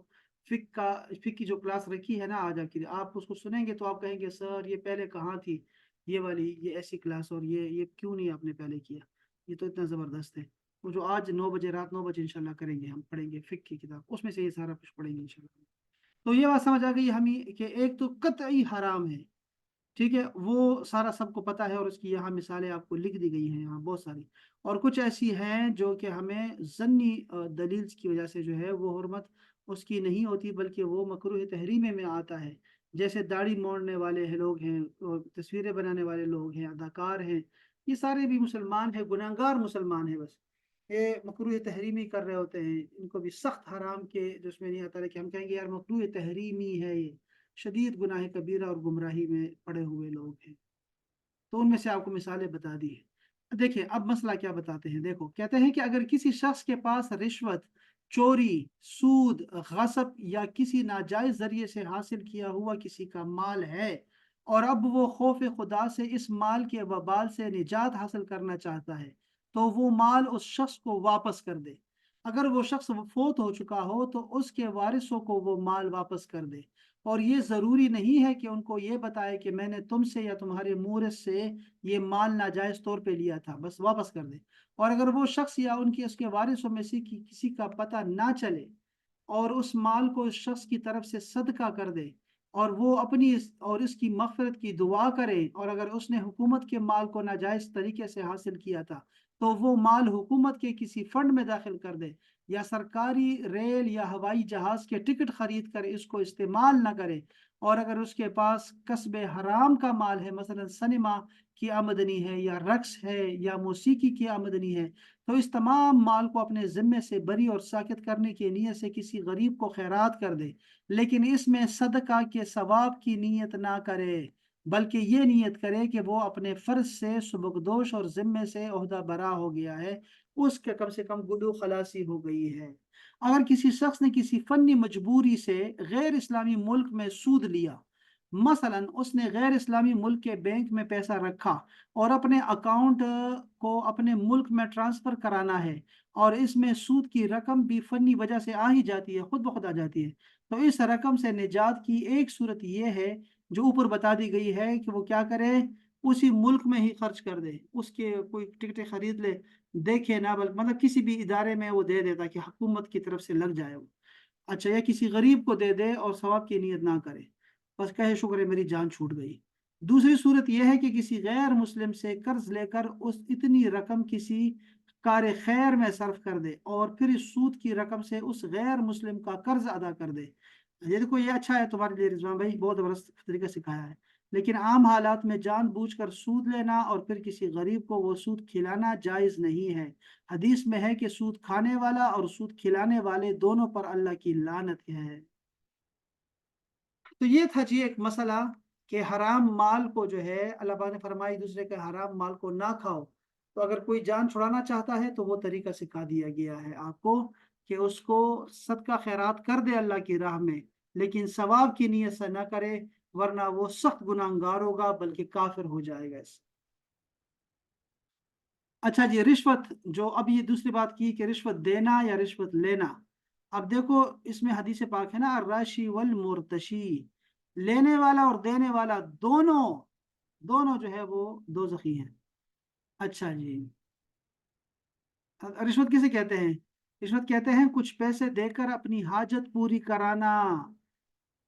فقہ کی جو کلاس رکھی ہے نا، آج آپ کے لیے، آپ اس کو سنیں گے تو آپ کہیں گے سر یہ پہلے کہاں تھی یہ والی، یہ ایسی کلاس، اور یہ کیوں نہیں آپ نے پہلے کیا، یہ تو اتنا زبردست ہے۔ وہ جو آج 9 بجے، رات 9 بجے انشاءاللہ کریں گے، ہم پڑھیں گے فقہ کی کتاب، اس میں سے یہ سارا کچھ پڑھیں گے انشاءاللہ۔ تو یہ بات سمجھ آ گئی ہمیں کہ ایک تو قطعی حرام ہے، ٹھیک ہے، وہ سارا سب کو پتہ ہے، اور اس کی یہاں مثالیں آپ کو لکھ دی گئی ہیں یہاں بہت ساری، اور کچھ ایسی ہیں جو کہ ہمیں ظنی دلیل کی وجہ سے جو ہے وہ حرمت اس کی نہیں ہوتی، بلکہ وہ مکروہ تحریمے میں آتا ہے، جیسے داڑھی موڑنے والے لوگ ہیں، اور تصویریں بنانے والے لوگ ہیں، اداکار ہیں، یہ سارے بھی مسلمان ہیں، گناہگار مسلمان ہیں، بس یہ مکروہ تحریمی کر رہے ہوتے ہیں، ان کو بھی سخت حرام کے جس میں نہیں آتا ہے کہ ہم کہیں گے یار مکروہ تحریمی ہے، یہ شدید گناہ کبیرہ اور گمراہی میں پڑے ہوئے لوگ ہیں، تو ان میں سے آپ کو مثالیں بتا دی ہیں۔ دیکھیں اب مسئلہ کیا بتاتے ہیں، دیکھو کہتے ہیں کہ اگر کسی شخص کے پاس رشوت، چوری، سود، غصب یا کسی ناجائز ذریعے سے حاصل کیا ہوا کسی کا مال ہے، اور اب وہ خوف خدا سے اس مال کے وبال سے نجات حاصل کرنا چاہتا ہے، تو وہ مال اس شخص کو واپس کر دے۔ اگر وہ شخص فوت ہو چکا ہو تو اس کے وارثوں کو وہ مال واپس کر دے، اور یہ ضروری نہیں ہے کہ ان کو یہ بتائے کہ میں نے تم سے یا تمہارے مورث سے یہ مال ناجائز طور پہ لیا تھا، بس واپس کر دے۔ اور اگر وہ شخص یا اس کے وارثوں میں سے کسی کا پتہ نہ چلے اور اس مال کو اس شخص کی طرف سے صدقہ کر دے، اور وہ اپنی اور اس کی مغفرت کی دعا کرے، اور اگر اس نے حکومت کے مال کو ناجائز طریقے سے حاصل کیا تھا تو وہ مال حکومت کے کسی فنڈ میں داخل کر دے، یا سرکاری ریل یا ہوائی جہاز کے ٹکٹ خرید کر اس کو استعمال نہ کرے، اور اگر اس کے پاس کسب حرام کا مال ہے، مثلا سنیما کی آمدنی ہے، یا رقص ہے، یا موسیقی کی آمدنی ہے، تو اس تمام مال کو اپنے ذمے سے بری اور ساکت کرنے کی نیت سے کسی غریب کو خیرات کر دے، لیکن اس میں صدقہ کے ثواب کی نیت نہ کرے، بلکہ یہ نیت کرے کہ وہ اپنے فرض سے سبکدوش اور ذمے سے عہدہ برا ہو گیا ہے، اس کے کم سے کم گلو خلاصی ہو گئی ہے۔ اگر کسی شخص نے کسی فنی مجبوری سے غیر اسلامی ملک میں سود لیا، مثلا اس نے غیر اسلامی ملک کے بینک میں پیسہ رکھا اور اپنے اکاؤنٹ کو اپنے ملک میں ٹرانسفر کرانا ہے، اور اس میں سود کی رقم بھی فنی وجہ سے آ ہی جاتی ہے، خود بخود آ جاتی ہے، تو اس رقم سے نجات کی ایک صورت یہ ہے جو اوپر بتا دی گئی ہے کہ وہ کیا کرے، اسی ملک میں ہی خرچ کر دے، اس کے کوئی ٹکٹیں خرید لے، دیکھے نہ، بلکہ مطلب کسی بھی ادارے میں وہ دے دیتا کہ حکومت کی طرف سے لگ جائے وہ، اچھا، یا کسی غریب کو دے دے اور ثواب کی نیت نہ کرے، بس کہے شکر ہے میری جان چھوٹ گئی۔ دوسری صورت یہ ہے کہ کسی غیر مسلم سے قرض لے کر اس اتنی رقم کسی کار خیر میں صرف کر دے اور پھر اس سود کی رقم سے اس غیر مسلم کا قرض ادا کر دے۔ یہ دیکھو، یہ اچھا ہے تمہارے لیے رضوان بھائی، بہت زبردست طریقہ سکھایا ہے، لیکن عام حالات میں جان بوجھ کر سود لینا اور پھر کسی غریب کو وہ سود کھلانا جائز نہیں ہے۔ حدیث میں ہے کہ سود کھانے والا اور سود کھلانے والے دونوں پر اللہ کی لعنت ہے۔ تو یہ تھا جی ایک مسئلہ کہ حرام مال کو جو ہے اللہ پاک نے فرمائی دوسرے کے حرام مال کو نہ کھاؤ، تو اگر کوئی جان چھڑانا چاہتا ہے تو وہ طریقہ سکھا دیا گیا ہے آپ کو کہ اس کو صدقہ خیرات کر دے اللہ کی راہ میں، لیکن ثواب کی نیت سے نہ کرے، ورنہ وہ سخت گناہگار ہوگا بلکہ کافر ہو جائے گا اس۔ اچھا جی، رشوت، جو اب یہ دوسری بات کی کہ رشوت دینا یا رشوت لینا، اب دیکھو اس میں حدیث پاک ہے نا، الراشی والمرتشی، لینے والا اور دینے والا دونوں جو ہے وہ دوزخی ہیں۔ اچھا جی، رشوت کسے کہتے ہیں؟ رشوت کہتے ہیں کچھ پیسے دے کر اپنی حاجت پوری کرانا،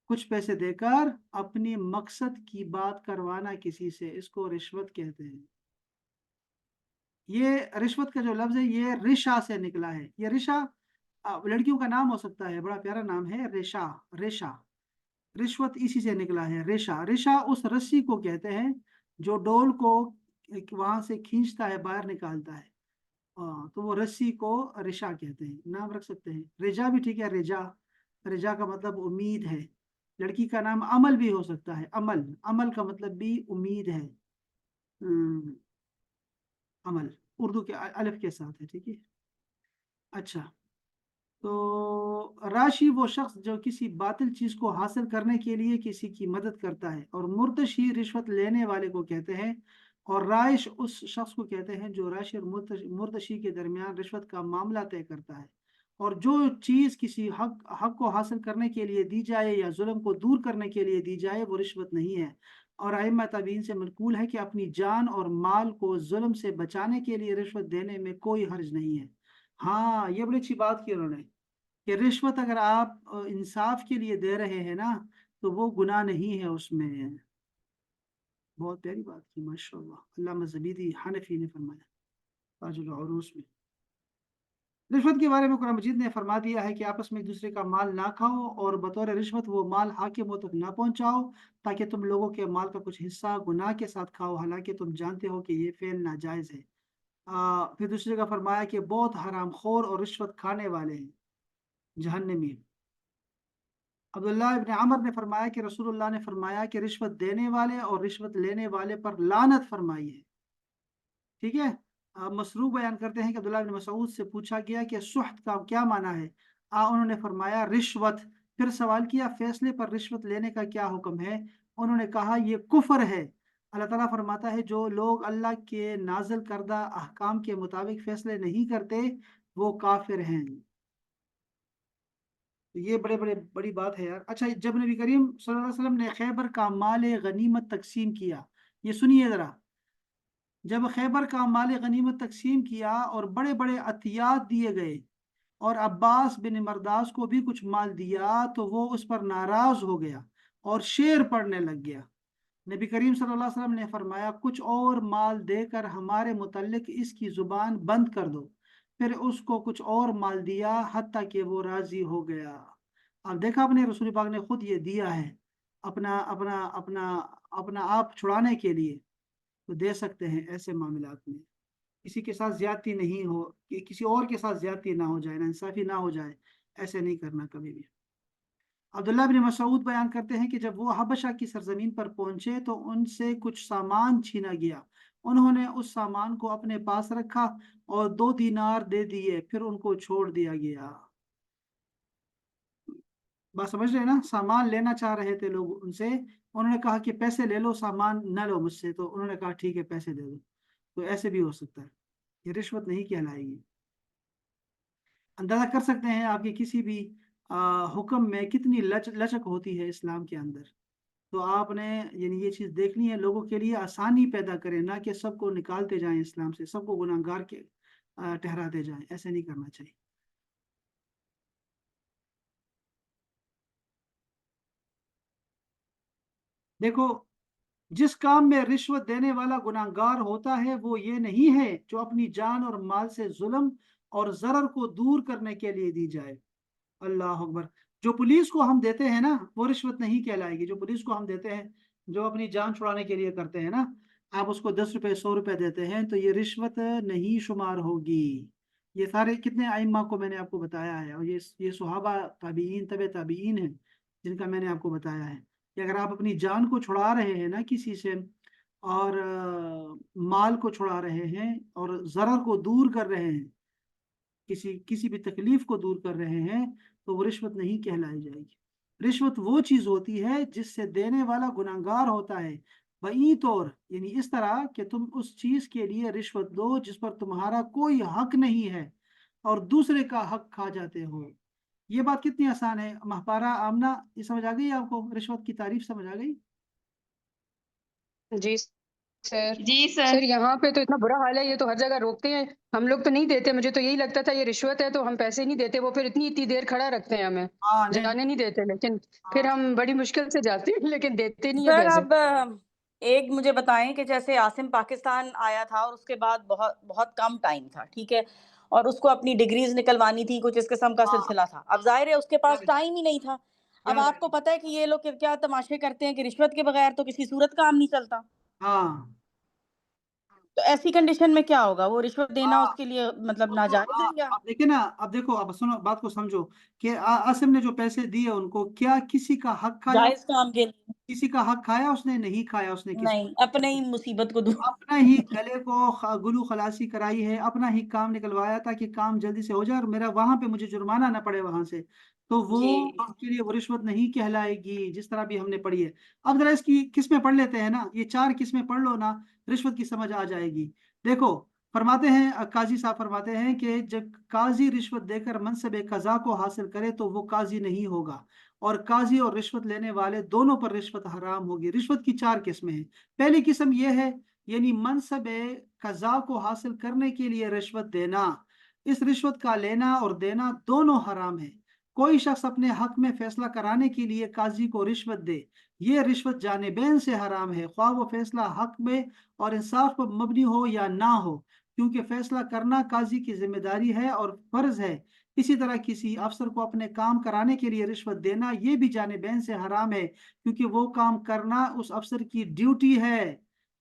کچھ پیسے دے کر اپنی مقصد کی بات کروانا کسی سے، اس کو رشوت کہتے ہیں۔ یہ رشوت کا جو لفظ ہے یہ رشا سے نکلا ہے، یہ رشا لڑکیوں کا نام ہو سکتا ہے، بڑا پیارا نام ہے، ریشا، رشوت اسی سے نکلا ہے، ریشا اس رسی کو کہتے ہیں جو ڈول کو وہاں سے کھینچتا ہے، باہر نکالتا ہے، تو وہ رسی کو رشا کہتے ہیں، نام رکھ سکتے ہیں۔ رجا بھی ٹھیک ہے، رجا کا مطلب امید ہے، لڑکی کا نام عمل بھی ہو سکتا ہے، عمل کا مطلب بھی امید ہے، عمل اردو کے الف کے ساتھ ہے، ٹھیک ہے۔ اچھا، تو راشی وہ شخص جو کسی باطل چیز کو حاصل کرنے کے لیے کسی کی مدد کرتا ہے، اور مرتشی رشوت لینے والے کو کہتے ہیں، اور رائش اس شخص کو کہتے ہیں جو راشی اور مرتشی کے درمیان رشوت کا معاملہ طے کرتا ہے، اور جو چیز کسی حق کو حاصل کرنے کے لیے دی جائے یا ظلم کو دور کرنے کے لیے دی جائے وہ رشوت نہیں ہے، اور ائمہ تابعین سے منقول ہے کہ اپنی جان اور مال کو ظلم سے بچانے کے لیے رشوت دینے میں کوئی حرج نہیں ہے۔ ہاں، یہ بڑی اچھی بات کی انہوں نے کہ رشوت اگر آپ انصاف کے لیے دے رہے ہیں نا تو وہ گناہ نہیں ہے اس میں، بہت پیاری بات کی، ماشاءاللہ۔ علامہ زبیدی حنفی نے فرمایا تاج العروس میں، رشوت کے بارے میں قرآن مجید نے فرما دیا ہے کہ آپس میں ایک دوسرے کا مال نہ کھاؤ اور بطور رشوت وہ مال حاکموں تک نہ پہنچاؤ تاکہ تم لوگوں کے مال کا کچھ حصہ گناہ کے ساتھ کھاؤ، حالانکہ تم جانتے ہو کہ یہ فعل ناجائز ہے۔ پھر دوسرے کا فرمایا کہ بہت حرام خور اور رشوت کھانے والے ہیں جہنمی۔ عبداللہ ابن عمر نے فرمایا کہ رسول اللہ نے فرمایا کہ رشوت دینے والے اور رشوت لینے والے پر لعنت فرمائی ہے، ٹھیک ہے۔ مسروق بیان کرتے ہیں کہ عبداللہ ابن مسعود سے پوچھا گیا کہ سحت کا کیا معنی ہے، انہوں نے فرمایا رشوت، پھر سوال کیا فیصلے پر رشوت لینے کا کیا حکم ہے، انہوں نے کہا یہ کفر ہے۔ اللہ تعالیٰ فرماتا ہے جو لوگ اللہ کے نازل کردہ احکام کے مطابق فیصلے نہیں کرتے وہ کافر ہیں۔ یہ بڑی بات ہے یار۔ اچھا، جب نبی کریم صلی اللہ علیہ وسلم نے خیبر کا مال غنیمت تقسیم کیا، یہ سنیے ذرا، جب خیبر کا مال غنیمت تقسیم کیا اور بڑے بڑے عطیات دیے گئے اور عباس بن مرداس کو بھی کچھ مال دیا تو وہ اس پر ناراض ہو گیا اور شعر پڑھنے لگ گیا۔ نبی کریم صلی اللہ علیہ وسلم نے فرمایا کچھ اور مال دے کر ہمارے متعلق اس کی زبان بند کر دو، پھر اس کو کچھ اور مال دیا حتیٰ کہ وہ راضی ہو گیا۔ اب دیکھا آپ نے، رسول پاک نے خود یہ دیا ہے اپنا اپنا اپنا اپنا آپ چھڑانے کے لیے، تو دے سکتے ہیں ایسے معاملات میں किसी के साथ ज्यादती नहीं हो, कि किसी और के साथ ज्यादती ना हो जाए, ना इंसाफी ना हो जाए, ऐसे नहीं करना कभी भी। अब्दुल्ला बिन मसूद बयान करते हैं कि जब वो हबशा की सरजमीन पर पहुंचे तो उनसे कुछ सामान छीना गया। उन्होंने उस सामान को अपने पास रखा और 2 दीनार दे दिए, फिर उनको छोड़ दिया गया। बात समझ रहे हैं ना? सामान लेना चाह रहे थे लोग उनसे, उन्होंने कहा कि पैसे ले लो, सामान न लो मुझसे, तो उन्होंने कहा ठीक है पैसे दे दो। तो ऐसे भी हो सकता है, ये रिश्वत नहीं कहलाएगी। अंदाजा कर सकते हैं आपके किसी भी हुक्म में कितनी लचक होती है इस्लाम के अंदर। तो आपने यानी ये चीज देखनी है, लोगों के लिए आसानी पैदा करें, ना कि सबको निकालते जाएं इस्लाम से, सबको गुनाहगार के ठहराते जाएं, ऐसे नहीं करना चाहिए। देखो, जिस काम में रिश्वत देने वाला गुनाहगार होता है वो ये नहीं है जो अपनी जान और माल से जुल्म और जरर को दूर करने के लिए दी जाए। अल्लाह अकबर। जो पुलिस को हम देते हैं ना, वो रिश्वत नहीं कहलाएगी। जो पुलिस को हम देते हैं, जो अपनी जान छुड़ाने के लिए करते हैं ना, आप उसको 10 रुपए 100 रुपए देते हैं, तो ये रिश्वत नहीं शुमार होगी। ये सारे कितने आइम्मा को मैंने आपको बताया है, और ये सुहाबा ताबीइन तबे ताबीइन है जिनका मैंने आपको बताया है कि अगर आप अपनी जान को छुड़ा रहे हैं ना किसी से, और माल को छुड़ा रहे हैं और जरर को दूर कर रहे हैं, किसी किसी भी तकलीफ को दूर कर रहे हैं, तो वो रिश्वत नहीं कहलाई जाएगी। रिश्वत वो चीज होती है जिससे देने वाला गुनाहगार होता है, वही तौर यानी इस तरह कि तुम उस चीज के लिए रिश्वत दो जिस पर तुम्हारा कोई हक नहीं है और दूसरे का हक खा जाते हो। ये बात कितनी आसान है महपारा आमना, ये समझ आ गई आपको? रिश्वत की तारीफ समझ आ गई? जी सर। जी सर। सर यहाँ पे तो इतना बुरा हाल है, ये तो हर जगह रोकते हैं, हम लोग तो नहीं देते। मुझे तो यही लगता था ये रिश्वत है तो हम पैसे नहीं देते, वो फिर इतनी इतनी देर खड़ा रखते हैं, हमें हाँ नहीं, जाने नहीं देते, लेकिन फिर हाँ हम बड़ी मुश्किल से जाते हैं लेकिन देते नहीं है सर पैसे। अब एक मुझे बताएं कि जैसे आसिम पाकिस्तान आया था और उसके बाद बहुत बहुत कम टाइम था, ठीक है, और उसको अपनी डिग्रीज निकलवानी थी, कुछ इस किस्म का हाँ, सिलसिला था। अब जाहिर है उसके पास याद टाइम ही नहीं था। अब याद है। आपको पता है कि ये लोग क्या तमाशे करते हैं कि रिश्वत के बगैर तो किसी सूरत काम नहीं चलता। हाँ तो ऐसी कंडीशन में क्या होगा, वो रिश्वत देना हाँ, उसके लिए मतलब तो नाजायज है क्या? अब देखिए ना, अब देखो, अब सुनो, बात को समझो कि आसिम ने जो पैसे दिए उनको, क्या किसी का हक खाया? जायज काम के लिए किसी का हक खाया उसने? नहीं खाया उसने किसी नहीं, अपने ही मुसीबत को दूर। अपना ही गले को गुलू खलासी कराई है, अपना ही काम निकलवाया ताकि काम जल्दी से हो जाए और मेरा वहां पे मुझे जुर्माना ना पड़े वहां से, तो वो जी उसके लिए वो रिश्वत नहीं कहलाएगी, जिस तरह भी हमने पढ़ी है। अब जरा इसकी किस्में पढ़ लेते हैं ना, ये 4 किस्में पढ़ लो ना, रिश्वत की समझ आ जाएगी। देखो, फरमाते हैं काजी साहब फरमाते हैं कि जब काजी रिश्वत देकर मनसब कज़ा को हासिल करे तो वो काजी नहीं होगा, और काजी और रिश्वत लेने वाले दोनों पर रिश्वत हराम होगी। रिश्वत की 4 किस्में हैं। पहली किस्म यह है यानी मनसब कज़ा को हासिल करने के लिए रिश्वत देना। इस रिश्वत का लेना और देना दोनों हराम है। कोई शख्स अपने हक में फैसला कराने के लिए काजी को रिश्वत दे, ये रिश्वत जानिबैन से हराम है, ख्वाह वो फैसला हक में और इंसाफ पर मबनी हो या ना हो, क्योंकि फैसला करना काजी की जिम्मेदारी है और फर्ज है। इसी तरह किसी अफसर को अपने काम कराने के लिए रिश्वत देना ये भी जानिबैन से हराम है, क्योंकि वो काम करना उस अफसर की ड्यूटी है।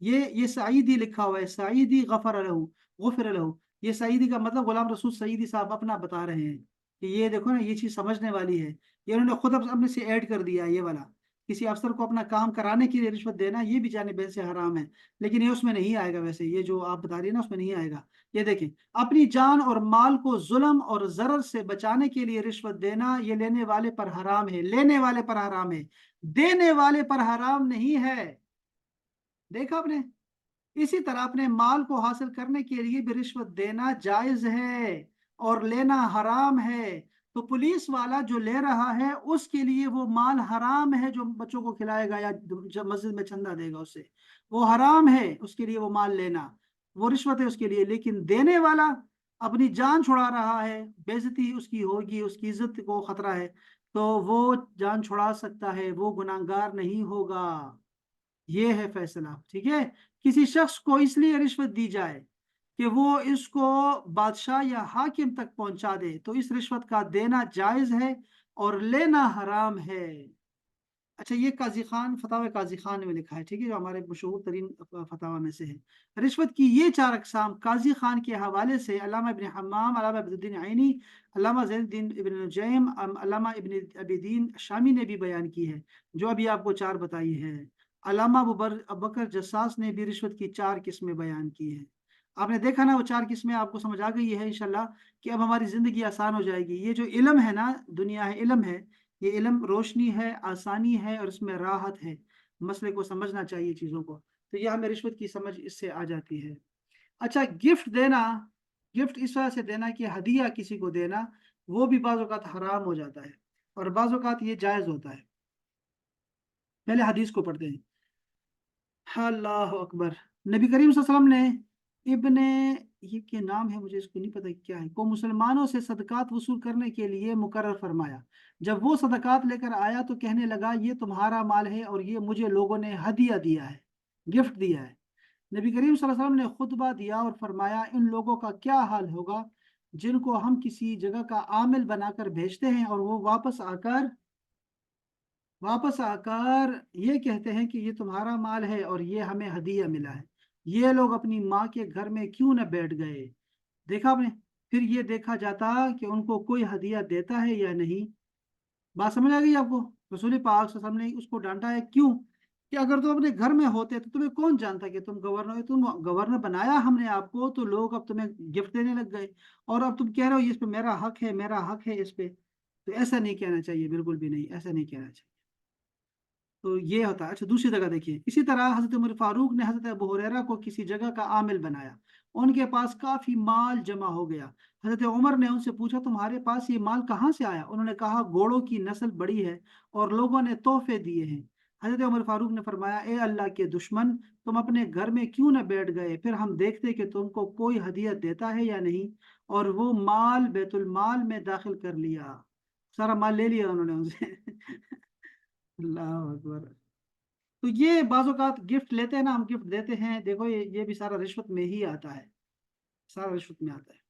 ये सईदी लिखा हुआ है, सईदी गफर लहू, गुफर लहू। ये सईदी का मतलब गुलाम रसूल सईदी साहब अपना बता रहे हैं कि ये देखो ना, ये चीज समझने वाली है। ये उन्होंने खुद अपने से ऐड कर दिया ये वाला। किसी अफसर को अपना काम कराने के लिए रिश्वत देना ये भी जानिबैन से हराम है, लेकिन ये उसमें नहीं आएगा। वैसे ये जो आप बता रही है ना, उसमें नहीं आएगा। ये देखें, अपनी जान और माल को जुल्म और जरर से बचाने के लिए रिश्वत देना ये लेने वाले पर हराम है, लेने वाले पर हराम है, देने वाले पर हराम नहीं है। देखा आपने? इसी तरह अपने माल को हासिल करने के लिए भी रिश्वत देना जायज है और लेना हराम है। तो पुलिस वाला जो ले रहा है उसके लिए वो माल हराम है, जो बच्चों को खिलाएगा या जब मस्जिद में चंदा देगा उससे, वो हराम है उसके लिए वो माल लेना, वो रिश्वत है उसके लिए। लेकिन देने वाला अपनी जान छुड़ा रहा है, बेइज्जती उसकी होगी, उसकी इज्जत को खतरा है, तो वो जान छुड़ा सकता है, वो गुनाहगार नहीं होगा। ये है फैसला, ठीक है? किसी शख्स को इसलिए रिश्वत दी जाए कि वो इसको बादशाह या हाकिम तक पहुंचा दे, तो इस रिश्वत का देना जायज है और लेना हराम है। अच्छा, ये काजी खान, फतावा काजी खान में लिखा है, ठीक है, जो हमारे मशहूर तरीन फतावा में से है। रिश्वत की ये 4 अकसाम काजी खान के हवाले से अल्लामा इब्न हम्माम, अल्लामा अब्दुद्दीन आइनी, अल्लामा ज़ैनुद्दीन इब्न नुजैम, अल्लामा इब्न अबीदीन शामी ने भी बयान की है, जो अभी आपको 4 बताई है। अल्लामा अबू बकर जस्सास ने भी रिश्वत की 4 किस्में बयान की हैं। आपने देखा ना, वो 4 किस्में आपको समझ आ गई है इंशाल्लाह, कि अब हमारी ज़िंदगी आसान हो जाएगी। ये जो इल्म है ना, दुनिया है, इल्म है, ये इल्म रोशनी है, आसानी है, और इसमें राहत है। मसले को समझना चाहिए, चीज़ों को। तो ये हमें रिश्वत की समझ इससे आ जाती है। अच्छा, गिफ्ट देना, गिफ्ट इस वजह से देना कि हदिया किसी को देना, वो भी बाज़ औक़ात हराम हो जाता है, और बाज़ औक़ात ये जायज़ होता है। पहले हदीस को पढ़ते हैं। अल्लाह अकबर। नबी करीम सल्लल्लाहु अलैहि वसल्लम ने इब्ने, ये के नाम है, मुझे इसको नहीं पता क्या है, को मुसलमानों से सदकात वसूल करने के लिए मुकर्रर फरमाया। जब वो सदकात लेकर आया तो कहने लगा, ये तुम्हारा माल है और ये मुझे लोगों ने हदिया दिया है, गिफ्ट दिया है। नबी करीम सल्लल्लाहु अलैहि वसल्लम ने खुतबा दिया और फरमाया, इन लोगों का क्या हाल होगा जिनको हम किसी जगह का आमिल बनाकर भेजते हैं और वो वापस आकर ये कहते हैं कि ये तुम्हारा माल है और ये हमें हदिया मिला है। ये लोग अपनी माँ के घर में क्यों न बैठ गए। देखा आपने, फिर ये देखा जाता कि उनको कोई हदिया देता है या नहीं। बात समझ आ गई आपको। रसूल पाक सल्लल्लाहु अलैहि वसल्लम ने उसको डांटा है, क्यों? कि अगर तुम अपने घर में होते तो तुम्हें कौन जानता कि तुम गवर्नर हो। तुम गवर्नर बनाया हमने आपको, तो लोग अब तुम्हें गिफ्ट देने लग गए, और अब तुम कह रहे हो ये इस पे मेरा हक है, मेरा हक है इस पे। तो ऐसा नहीं कहना चाहिए, बिल्कुल भी नहीं, ऐसा नहीं कहना चाहिए। तो ये होता है। अच्छा, दूसरी जगह देखिए, इसी तरह हजरत उमर फारूक ने हजरत अबू हुरैरा को किसी जगह का आमिल बनाया। उनके पास काफी माल जमा हो गया। हजरत उमर ने उनसे पूछा, तुम्हारे पास ये माल कहाँ से आया? उन्होंने कहा, घोड़ों की नस्ल बड़ी है और लोगों ने तोहफे दिए हैं। हजरत उमर फारूक ने फरमाया, ए अल्लाह के दुश्मन, तुम अपने घर में क्यों न बैठ गए, फिर हम देखते कि तुमको कोई हदियत देता है या नहीं। और वो माल बैतुल माल में दाखिल कर लिया, सारा माल ले लिया उन्होंने उनसे। अल्लाह अकबर। तो ये बाज़ औक़ात गिफ्ट लेते हैं ना, हम गिफ्ट देते हैं, देखो ये भी सारा रिश्वत में ही आता है, सारा रिश्वत में आता है।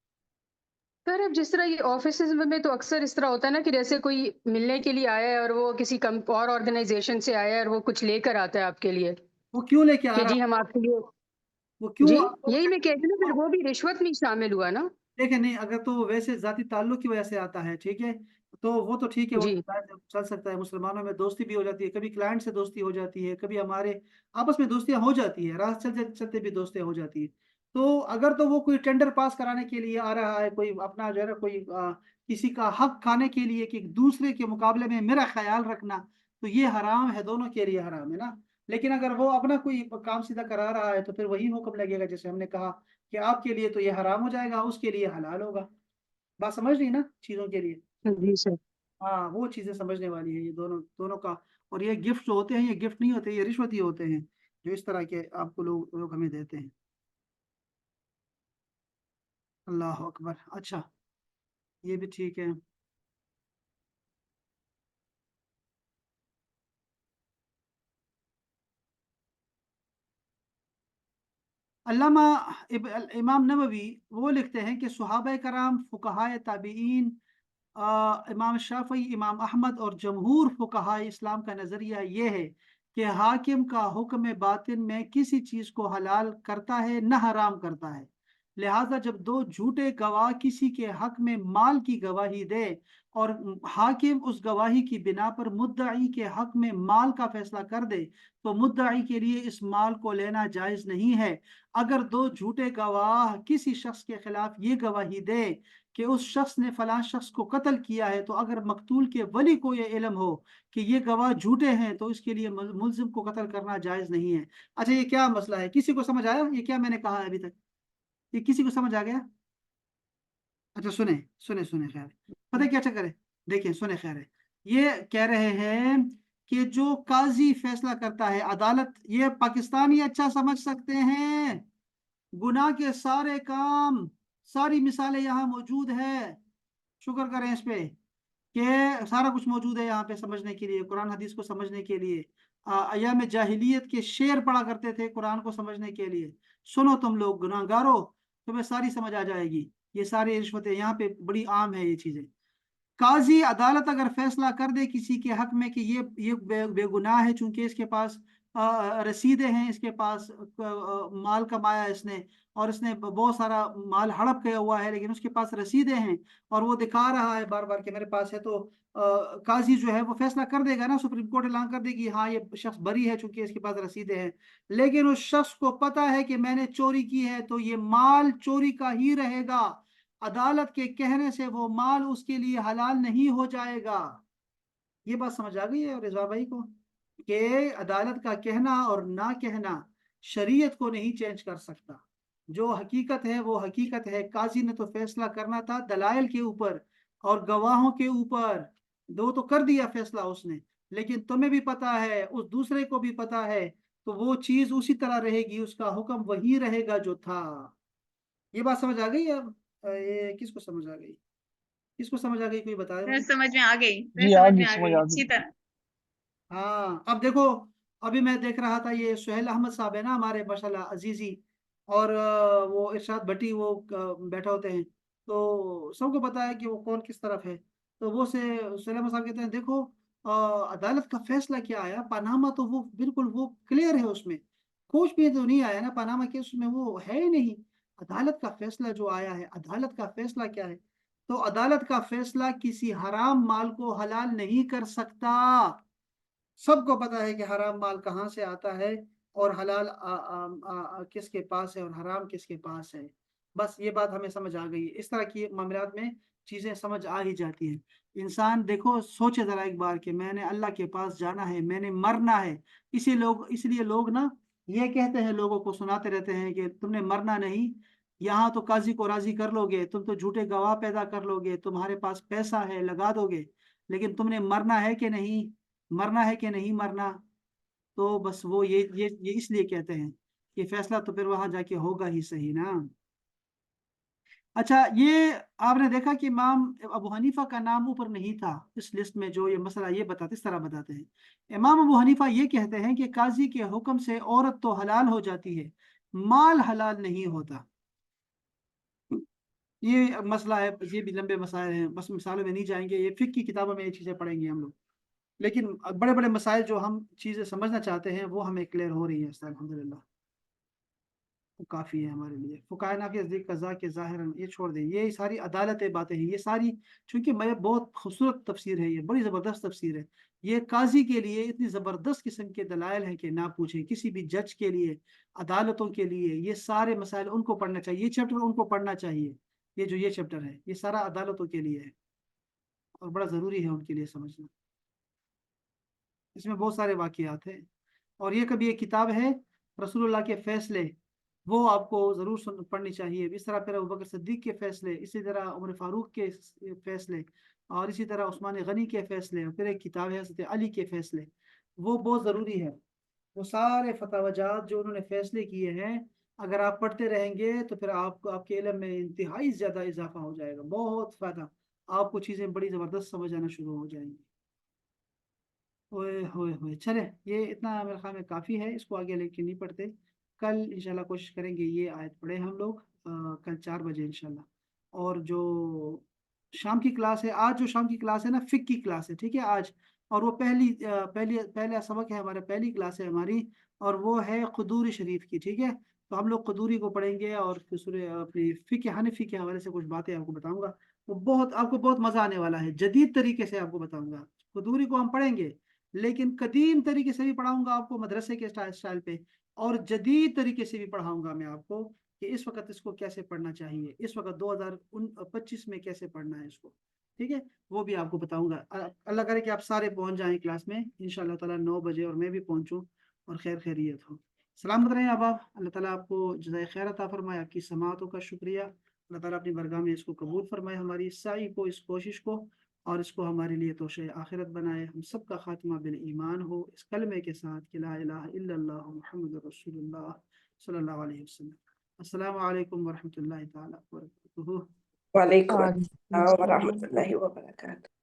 सर अब जिस तरह ये ऑफिसेज में तो अक्सर इस तरह होता है ना कि जैसे कोई मिलने के लिए आया है और वो किसी कम और ऑर्गेनाइजेशन से आया है और वो कुछ लेकर आता है आपके लिए वो क्यों लेके आ कि रहा जी है? हम आपके लिए, वो क्यों जी आपको यही मैं कहती हूँ ना, फिर वो भी रिश्वत में शामिल हुआ ना। देखे नहीं, अगर तो वैसे जाती ताल्लुक की वजह से आता है, ठीक है, तो वो तो ठीक है, वो जी तो शायद चल सकता है। मुसलमानों में दोस्ती भी हो जाती है, कभी क्लाइंट से दोस्ती हो जाती है, कभी हमारे आपस में दोस्तियां हो जाती है, राह चलते चलते भी दोस्तियां हो जाती है। तो अगर तो वो कोई टेंडर पास कराने के लिए आ रहा है, कोई अपना जो है ना, कोई किसी का हक खाने के लिए कि दूसरे के मुकाबले में मेरा ख्याल रखना, तो ये हराम है, दोनों के लिए हराम है ना। लेकिन अगर वो अपना कोई काम सीधा करा रहा है तो फिर वही हुक्म लगेगा, जैसे हमने कहा कि आपके लिए तो ये हराम हो जाएगा, उसके लिए हलाल होगा। बात समझ रही ना चीजों के लिए। जी सर। हाँ, वो चीजें समझने वाली है, ये दोनों दोनों का। और ये गिफ्ट जो होते हैं, ये गिफ्ट नहीं होते, ये रिश्वत ही होते हैं, जो इस तरह के आपको लोग हमें देते हैं। अल्लाह अकबर। अच्छा, ये भी ठीक है। अल्लामा इमाम नववी वो लिखते हैं कि सहाबा कराम, फुकहाए ताबीइन, इमाम शाफी, इमाम अहमद और जमहूर फुकहा इस्लाम का नज़रिया ये है कि हाकिम का हुक्म बातिन में किसी चीज़ को हलाल करता है न हराम करता है। लिहाजा जब दो झूठे गवाह किसी के हक में माल की गवाही दे और हाकिम उस गवाही की बिना पर मुद्दई के हक में माल का फैसला कर दे, तो मुद्दई के लिए इस माल को लेना जायज़ नहीं है। अगर दो झूठे गवाह किसी शख्स के खिलाफ ये गवाही दे कि उस शख्स ने फलां शख्स को कत्ल किया है, तो अगर मकतूल के वली को ये इल्म हो कि ये गवाह झूठे हैं, तो इसके लिए मुल्जिम को कत्ल करना जायज़ नहीं है। अच्छा, ये क्या मसला है, किसी को समझ आया ये क्या मैंने कहा है अभी तक? ये किसी को समझ आ गया? अच्छा, सुने सुने सुने, खैर पता है क्या चक्कर है, देखिए सुने, खैर है, ये कह रहे हैं कि जो काजी फैसला करता है, अदालत, ये पाकिस्तानी अच्छा समझ सकते हैं, गुनाह के सारे काम, सारी मिसालें यहाँ मौजूद है। शुक्र करें इस पे कि सारा कुछ मौजूद है यहाँ पे समझने के लिए, कुरान हदीस को समझने के लिए। अय्याम जाहिलियत के शेर पढ़ा करते थे कुरान को समझने के लिए। सुनो तुम लोग गुनाहगारो, तुम्हें सारी समझ आ जाएगी। ये सारी रिश्वतें यहाँ पे बड़ी आम है, ये चीजें। काजी अदालत अगर फैसला कर दे किसी के हक में कि ये बेगुनाह है, चूंकि इसके पास रसीदें हैं, इसके पास माल कमाया इसने, और इसने बहुत सारा माल हड़प किया हुआ है, लेकिन उसके पास रसीदें हैं और वो दिखा रहा है बार बार कि मेरे पास है, तो काजी जो है वो फैसला कर देगा ना, सुप्रीम कोर्ट ऐलान कर देगी हाँ ये शख्स बरी है चूंकि इसके पास रसीदें हैं। लेकिन उस शख्स को पता है कि मैंने चोरी की है, तो ये माल चोरी का ही रहेगा, अदालत के कहने से वो माल उसके लिए हलाल नहीं हो जाएगा। ये बात समझ आ गई है रिजवा भाई को, कि अदालत का कहना और ना कहना शरीयत को नहीं चेंज कर सकता। जो हकीकत है वो हकीकत है। काजी ने तो फैसला करना था दलाइल के ऊपर और गवाहों के ऊपर, दो तो कर दिया फैसला उसने, लेकिन तुम्हें भी पता है, उस दूसरे को भी पता है, तो वो चीज उसी तरह रहेगी, उसका हुक्म वही रहेगा जो था। ये बात समझ आ गई अब? ये किसको समझ आ गई? किसको समझ आ गई, कोई बताए फिर मुझे। समझ में आ गई, फिर जी समझ आगे में आ समझ गई आ अच्छी गई। तरह। हाँ अब देखो, अभी मैं देख रहा था ये सुहेल अहमद साहब है ना हमारे माशाल्लाह अजीजी, और वो इरशाद भट्टी, वो बैठा होते हैं, तो सबको पता है कि वो कौन किस तरफ है। तो वो से सुहेल अहमद साहब कहते हैं देखो अदालत का फैसला क्या आया, पनामा तो वो बिल्कुल वो क्लियर है, उसमें कुछ भी तो नहीं आया ना, पनामा केस में वो है ही नहीं। अदालत का फैसला जो आया है, अदालत का फैसला क्या है, तो अदालत का फैसला किसी हराम माल को हलाल नहीं कर सकता। सबको पता है कि हराम माल कहाँ से आता है और हलाल किसके पास है और हराम किसके पास है। बस ये बात हमें समझ आ गई है। इस तरह की मामलात में चीज़ें समझ आ ही जाती हैं। इंसान देखो सोचे ज़रा एक बार कि मैंने अल्लाह के पास जाना है, मैंने मरना है। इसलिए लोग ना ये कहते हैं, लोगों को सुनाते रहते हैं कि तुमने मरना नहीं, यहाँ तो काजी को राजी कर लोगे, तुम तो झूठे गवाह पैदा कर लोगे, तुम्हारे पास पैसा है लगा दोगे, लेकिन तुमने मरना है कि नहीं, मरना है कि नहीं मरना। तो बस वो ये इसलिए कहते हैं कि फैसला तो फिर वहां जाके होगा ही सही ना। अच्छा, ये आपने देखा कि इमाम अबू हनीफा का नाम ऊपर नहीं था इस लिस्ट में, जो ये मसला ये बताते इस तरह बताते हैं। इमाम अबू हनीफा ये कहते हैं कि काजी के हुक्म से औरत तो हलाल हो जाती है, माल हलाल नहीं होता। ये मसला है, ये भी लंबे मसाइल हैं, बस मिसालों में नहीं जाएंगे, ये फिक्र की किताबों में ये चीज़ें पढ़ेंगे हम लोग। लेकिन बड़े बड़े मसाइल जो हम चीज़ें समझना चाहते हैं वो हमें क्लियर हो रही है अल्हम्दुलिल्लाह, वो काफ़ी है हमारे लिए। फुकाहा के नज़दीक कज़ा के ज़ाहिरन ये छोड़ दें, ये सारी अदालतें बातें हैं ये सारी, चूंकि मैं बहुत खूबसूरत तफसीर है, ये बड़ी ज़बरदस्त तफसीर है। ये काजी के लिए इतनी ज़बरदस्त किस्म के दलाइल हैं कि ना पूछें। किसी भी जज के लिए, अदालतों के लिए ये सारे मसाइल उनको पढ़ना चाहिए, ये चैप्टर उनको पढ़ना चाहिए। ये चैप्टर है ये सारा अदालतों के लिए है और बड़ा ज़रूरी है उनके लिए समझना। इसमें बहुत सारे वाक़ियात हैं, और ये कभी एक किताब है रसूलुल्लाह के फैसले, वो आपको ज़रूर पढ़नी चाहिए। इस तरह फिर अबू बकर सिद्दीक के फैसले, इसी तरह उमर फारूक के फैसले, और इसी तरह उस्मान गनी के फैसले, और फिर एक किताब है हज़रत अली के फैसले, वो बहुत ज़रूरी है। वो सारे फतवाजात जो उन्होंने फैसले किए हैं, अगर आप पढ़ते रहेंगे तो फिर आपको आपके इल्म में इंतहाई ज़्यादा इजाफा हो जाएगा, बहुत फ़ायदा, आपको चीज़ें बड़ी ज़बरदस्त समझ आना शुरू हो जाएंगी। ओए होए होए, चले ये इतना मेरे ख्याल में काफ़ी है, इसको आगे लेके नहीं पढ़ते। कल इंशाल्लाह कोशिश करेंगे ये आयत पढ़े हम लोग, कल 4 बजे इंशाल्लाह। और जो शाम की क्लास है, आज जो शाम की क्लास है ना, फिक की क्लास है, ठीक है आज। और वो पहला सबक है हमारा, पहली क्लास है हमारी, और वो है क़ुदूरी शरीफ की, ठीक है। तो हम लोग क़ुदूरी को पढ़ेंगे और फिर अपनी फ़िक़्ह हनफ़ी के हवाले से कुछ बातें आपको बताऊंगा। वो बहुत आपको बहुत मज़ा आने वाला है, जदीद तरीके से आपको बताऊंगा। क़ुदूरी को हम पढ़ेंगे, लेकिन कदीम तरीके से भी पढ़ाऊंगा आपको मदरसे के स्टाइल पे, और जदीद तरीके से भी पढ़ाऊंगा मैं आपको कि इस वक्त इसको कैसे पढ़ना चाहिए, इस वक्त 2025 में कैसे पढ़ना है इसको, ठीक है। वो भी आपको बताऊंगा। अल्लाह करे कि आप सारे पहुंच जाएं क्लास में इंशाल्लाह ताला 9 बजे, और मैं भी पहुंचूं और खैर खैरियत हो। सलामत रहें आप। अल्लाह ताला आपको जज़ाए खैर अता फरमाए, आपकी समातों का शुक्रिया। अल्लाह ताला अपनी बारगाह में इसको कबूल फरमाए, हमारी इस साई को, इस कोशिश को, और इसको हमारे लिए तोशे आखिरत बनाए। हम सब का खात्मा बिल ईमान हो, इस कलमे के साथ कि ला इलाहा इल्लल्लाह मुहम्मदुर रसूलुल्लाह सल्लल्लाहु अलैहि वसल्लम। अस्सलामु अलैकुम व रहमतुल्लाहि तआला व बरकातुहू। वालेकुम और अस्सलाम व रहमतुल्लाहि व बरकातहू।